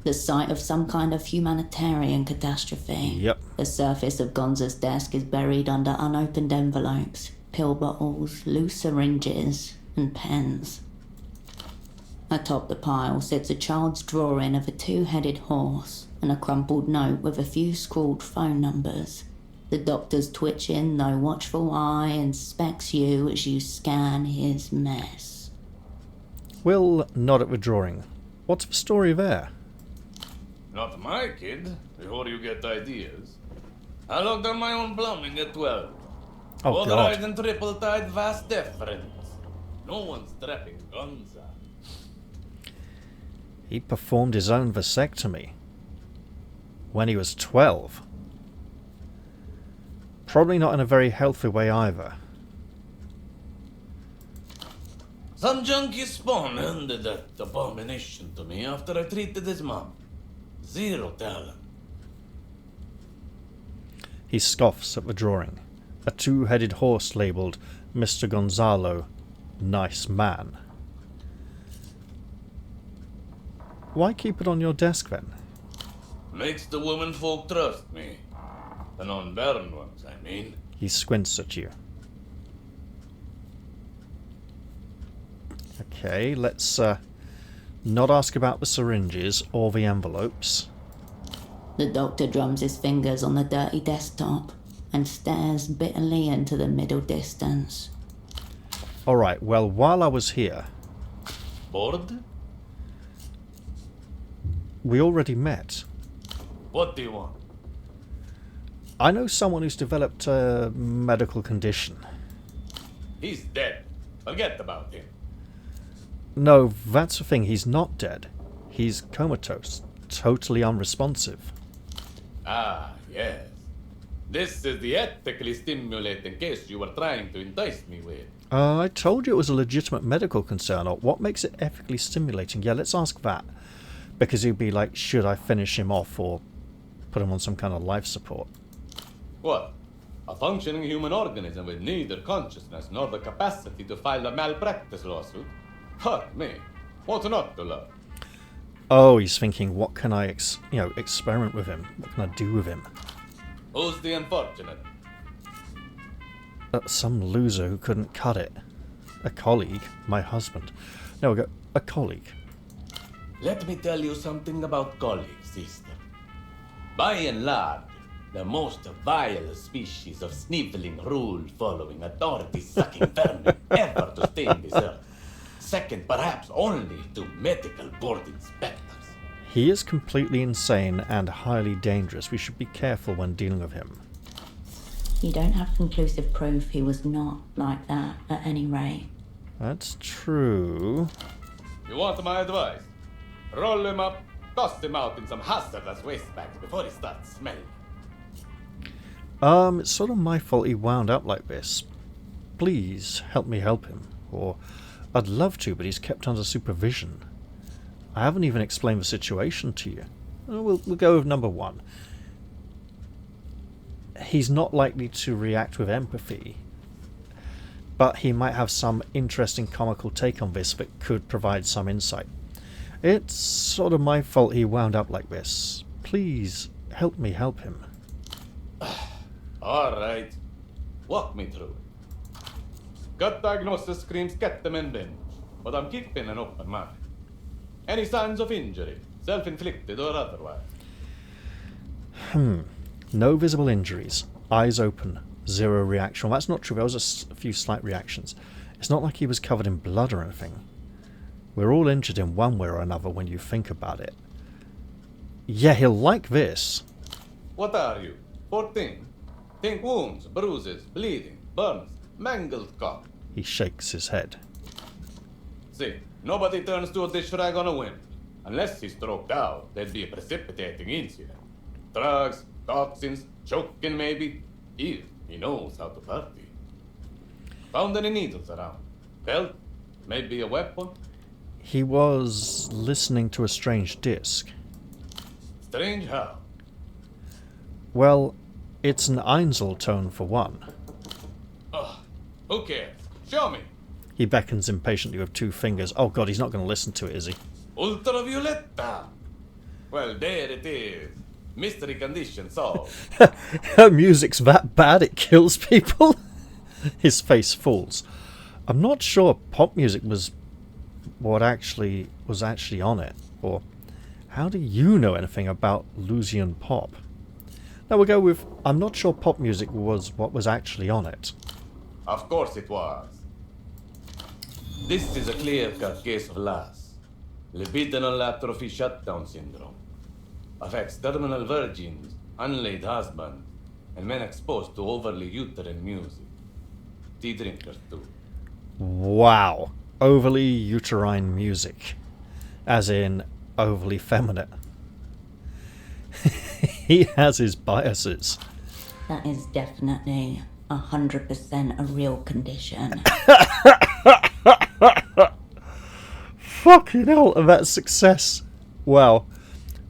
[SPEAKER 2] The site of some kind of humanitarian catastrophe.
[SPEAKER 1] Yep.
[SPEAKER 2] The surface of Gonza's desk is buried under unopened envelopes, pill bottles, loose syringes, and pens. Atop the pile sits a child's drawing of a two-headed horse and a crumpled note with a few scrawled phone numbers. The doctor's twitching, though watchful eye inspects you as you scan his mess.
[SPEAKER 1] We'll nod at the drawing. What's the story there?
[SPEAKER 8] Not my kid, before you get ideas. I locked on my own plumbing at 12.
[SPEAKER 1] Oh,
[SPEAKER 8] Authorized
[SPEAKER 1] God.
[SPEAKER 8] and triple tide vast deference. No one's trapping Gonza.
[SPEAKER 1] He performed his own vasectomy when he was 12. Probably not in a very healthy way either.
[SPEAKER 9] Some junkie spawn handed that abomination to me after I treated his mom. Zero talent.
[SPEAKER 1] He scoffs at the drawing. A two-headed horse labelled Mr. Gonzalo, nice man. Why keep it on your desk then?
[SPEAKER 9] Makes the women folk trust me. The non-barren ones, I mean.
[SPEAKER 1] He squints at you. Okay, let's not ask about the syringes or the envelopes.
[SPEAKER 2] The doctor drums his fingers on the dirty desktop and stares bitterly into the middle distance.
[SPEAKER 1] Alright, well, while I was here...
[SPEAKER 9] Bored?
[SPEAKER 1] We already met.
[SPEAKER 9] What do you want?
[SPEAKER 1] I know someone who's developed a medical condition.
[SPEAKER 8] He's dead. Forget about him.
[SPEAKER 1] No, that's the thing, he's not dead. He's comatose, totally unresponsive.
[SPEAKER 8] Ah, yes. This is the ethically stimulating case you were trying to entice me with.
[SPEAKER 1] I told you it was a legitimate medical concern, or what makes it ethically stimulating? Yeah, let's ask that. Because he'd be like, should I finish him off or put him on some kind of life support?
[SPEAKER 8] What? A functioning human organism with neither consciousness nor the capacity to file a malpractice lawsuit? Fuck me. What's not to love?
[SPEAKER 1] Oh, he's thinking, what can I, experiment with him? What can I do with him?
[SPEAKER 8] Who's the unfortunate?
[SPEAKER 1] Some loser who couldn't cut it. A colleague, my husband. No, a colleague.
[SPEAKER 9] Let me tell you something about colleagues, sister. By and large, the most vile species of sniveling, rule-following, authority-sucking vermin ever to stain this earth. Second, perhaps only to medical board inspectors.
[SPEAKER 1] He is completely insane and highly dangerous. We should be careful when dealing with him.
[SPEAKER 2] You don't have conclusive proof he was not like that, at any rate.
[SPEAKER 1] That's true.
[SPEAKER 8] You want my advice? Roll him up, toss him out in some hazardous waste bags before he starts smelling.
[SPEAKER 1] It's sort of my fault he wound up like this. Please help me help him. Or, I'd love to, but he's kept under supervision. I haven't even explained the situation to you. We'll go with number one. He's not likely to react with empathy, but he might have some interesting comical take on this that could provide some insight. It's sort of my fault he wound up like this. Please help me help him.
[SPEAKER 8] All right. Walk me through it. Gut diagnosis screams ketamine binge, but I'm keeping an open mind. Any signs of injury, self-inflicted or otherwise?
[SPEAKER 1] No visible injuries. Eyes open. Zero reaction. Well, that's not true. There was a few slight reactions. It's not like he was covered in blood or anything. We're all injured in one way or another when you think about it. Yeah, he'll like this.
[SPEAKER 8] What are you? 14? Think wounds, bruises, bleeding, burns, mangled cock.
[SPEAKER 1] He shakes his head.
[SPEAKER 8] See, nobody turns to a dish rag on a whim. Unless he's stroked out, there'd be a precipitating incident. Drugs, toxins, choking maybe. He knows how to party. Found any needles around? Belt? Maybe a weapon?
[SPEAKER 1] He was listening to a strange disc.
[SPEAKER 8] Strange how?
[SPEAKER 1] Well, it's an Einzel tone for one.
[SPEAKER 8] Ugh, who cares? Show me.
[SPEAKER 1] He beckons impatiently with two fingers. Oh god, he's not going to listen to it, is he?
[SPEAKER 8] Ultravioletta. Well, there it is. Mystery condition solved.
[SPEAKER 1] Her music's that bad it kills people? His face falls. I'm not sure pop music was what was actually on it. Or how do you know anything about Lusian pop? Now we'll go with, I'm not sure pop music was what was actually on it.
[SPEAKER 8] Of course it was. This is a clear-cut case of LAS. Libidinal atrophy shutdown syndrome. Affects terminal virgins, unlaid husbands, and men exposed to overly uterine music. Tea drinkers too.
[SPEAKER 1] Wow. Overly uterine music. As in, overly feminine. He has his biases.
[SPEAKER 2] That is definitely 100% a real condition.
[SPEAKER 1] Fucking hell, that's success. Wow.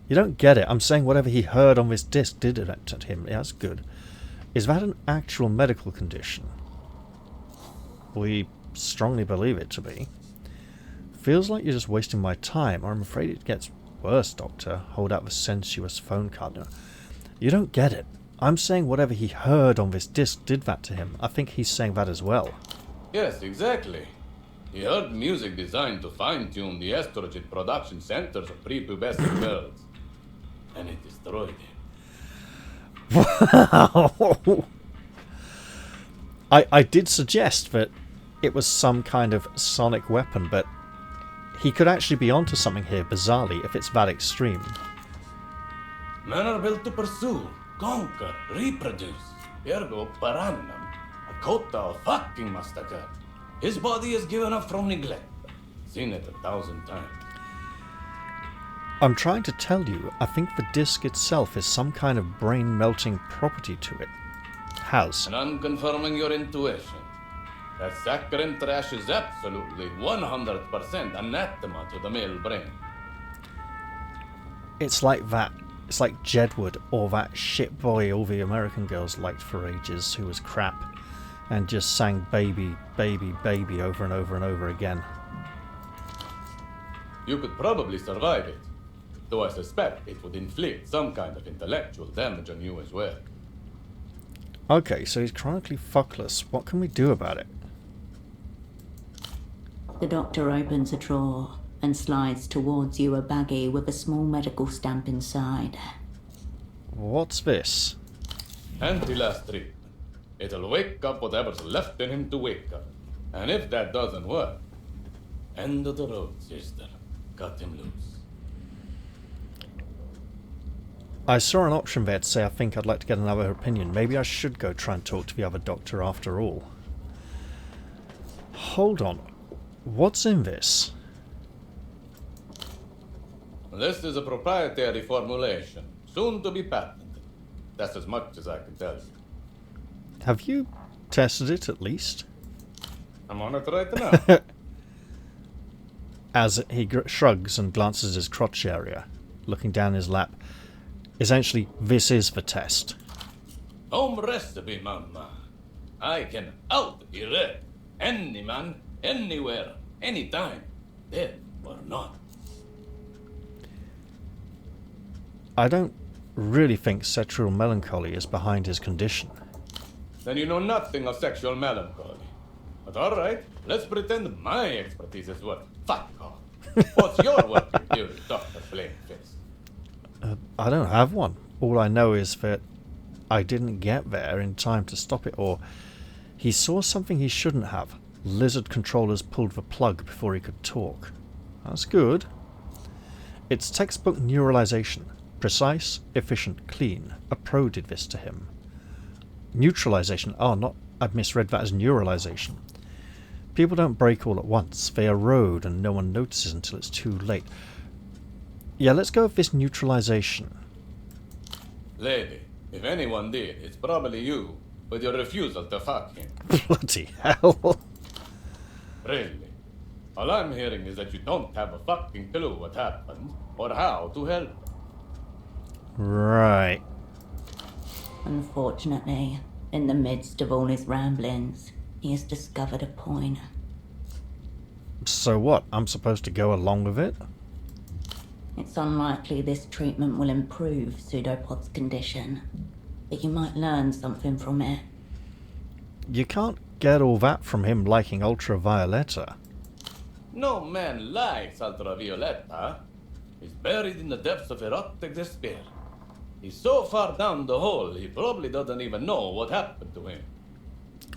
[SPEAKER 1] You don't get it. I'm saying whatever he heard on this disc did it at him. Yeah, that's good. Is that an actual medical condition? We strongly believe it to be. Feels like you're just wasting my time. I'm afraid it gets worse, Doctor. Hold out the sensuous phone card. No. You don't get it. I'm saying whatever he heard on this disc did that to him. I think he's saying that as well.
[SPEAKER 8] Yes, exactly. He heard music designed to fine-tune the estrogen production centers of prepubescent girls. And it destroyed him.
[SPEAKER 1] Wow! I did suggest that it was some kind of sonic weapon, but he could actually be onto something here, bizarrely, if it's that extreme.
[SPEAKER 9] Men are built to pursue, conquer, reproduce. Ergo parannum. A quota of fucking must occur. His body is given up from neglect. Seen it 1,000 times.
[SPEAKER 1] I'm trying to tell you, I think the disc itself is some kind of brain-melting property to it. Has.
[SPEAKER 8] And I'm confirming your intuition. That saccharine trash is absolutely 100% anathema to the male brain.
[SPEAKER 1] It's like that. It's like Jedward, or that shit boy all the American girls liked for ages, who was crap, and just sang baby, baby, baby over and over and over again.
[SPEAKER 8] You could probably survive it, though I suspect it would inflict some kind of intellectual damage on you as well.
[SPEAKER 1] Okay, so he's chronically fuckless. What can we do about it?
[SPEAKER 2] The doctor opens a drawer and slides towards you a baggie with a small medical stamp inside.
[SPEAKER 1] What's this?
[SPEAKER 8] Anti-last treatment. It'll wake up whatever's left in him to wake up. And if that doesn't work, end of the road, sister. Cut him loose.
[SPEAKER 1] I saw an option there to say I think I'd like to get another opinion. Maybe I should go try and talk to the other doctor after all. Hold on. What's in this?
[SPEAKER 8] This is a proprietary formulation, soon to be patented. That's as much as I can tell you.
[SPEAKER 1] Have you tested it at least?
[SPEAKER 8] I'm on it right now.
[SPEAKER 1] As he shrugs and glances his crotch area, looking down his lap. Essentially, this is the test.
[SPEAKER 9] Home recipe, mama. I can out-erect any man, anywhere, anytime, dead or not.
[SPEAKER 1] I don't really think sexual melancholy is behind his condition.
[SPEAKER 8] Then you know nothing of sexual melancholy. But alright, let's pretend my expertise is what fuck off. What's your working theory, Dr. Flameface?
[SPEAKER 1] I don't have one. All I know is that I didn't get there in time to stop it, or he saw something he shouldn't have. Lizard controllers pulled the plug before he could talk. That's good. It's textbook neuralization. Precise, efficient, clean. A pro did this to him. Neutralization. Oh, not. I've misread that as neuralization. People don't break all at once. They erode and no one notices until it's too late. Yeah, let's go with this neutralization.
[SPEAKER 8] Lady, if anyone did, it's probably you, with your refusal to fuck him.
[SPEAKER 1] Bloody hell.
[SPEAKER 8] Really? All I'm hearing is that you don't have a fucking clue what happened, or how to help.
[SPEAKER 1] Right.
[SPEAKER 2] Unfortunately, in the midst of all his ramblings, he has discovered a point.
[SPEAKER 1] So what? I'm supposed to go along with it?
[SPEAKER 2] It's unlikely this treatment will improve Pseudopod's condition, but you might learn something from it.
[SPEAKER 1] You can't get all that from him liking Ultravioletta.
[SPEAKER 9] No man likes Ultravioletta. He's buried in the depths of erotic despair. He's so far down the hole, he probably doesn't even know what happened to him.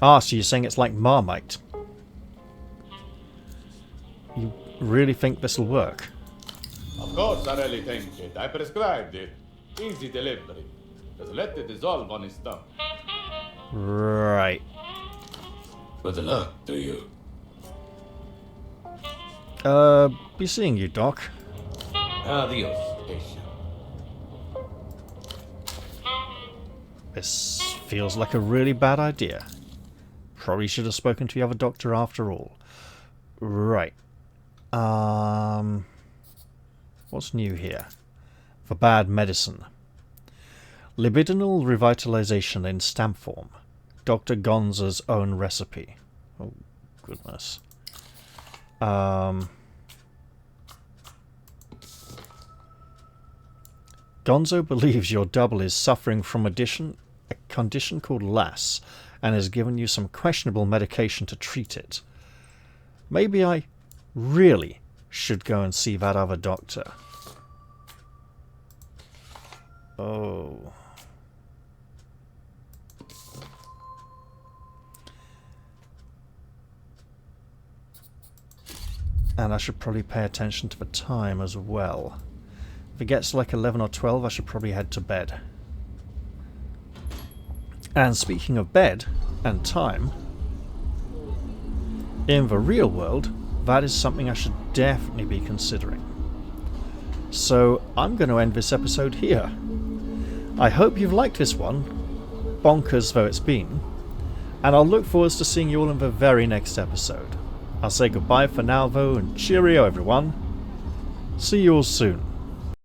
[SPEAKER 1] Ah, so you're saying it's like Marmite. You really think this'll work?
[SPEAKER 8] Of course I really think it. I prescribed it. Easy delivery. Just let it dissolve on his stomach.
[SPEAKER 1] Right.
[SPEAKER 9] Good luck to you.
[SPEAKER 1] Be seeing you, Doc.
[SPEAKER 9] Adios, patient.
[SPEAKER 1] This feels like a really bad idea. Probably should have spoken to the other doctor after all. Right. What's new here? For bad medicine. Libidinal revitalization in stamp form. Dr. Gonza's own recipe. Oh, goodness. Gonzo believes your double is suffering from a condition called LAS and has given you some questionable medication to treat it. Maybe I really should go and see that other doctor. Oh. And I should probably pay attention to the time as well. If it gets like 11 or 12, I should probably head to bed. And speaking of bed and time, in the real world, that is something I should definitely be considering. So I'm going to end this episode here. I hope you've liked this one, bonkers though it's been, and I'll look forward to seeing you all in the very next episode. I'll say goodbye for now though, and cheerio everyone. See you all soon.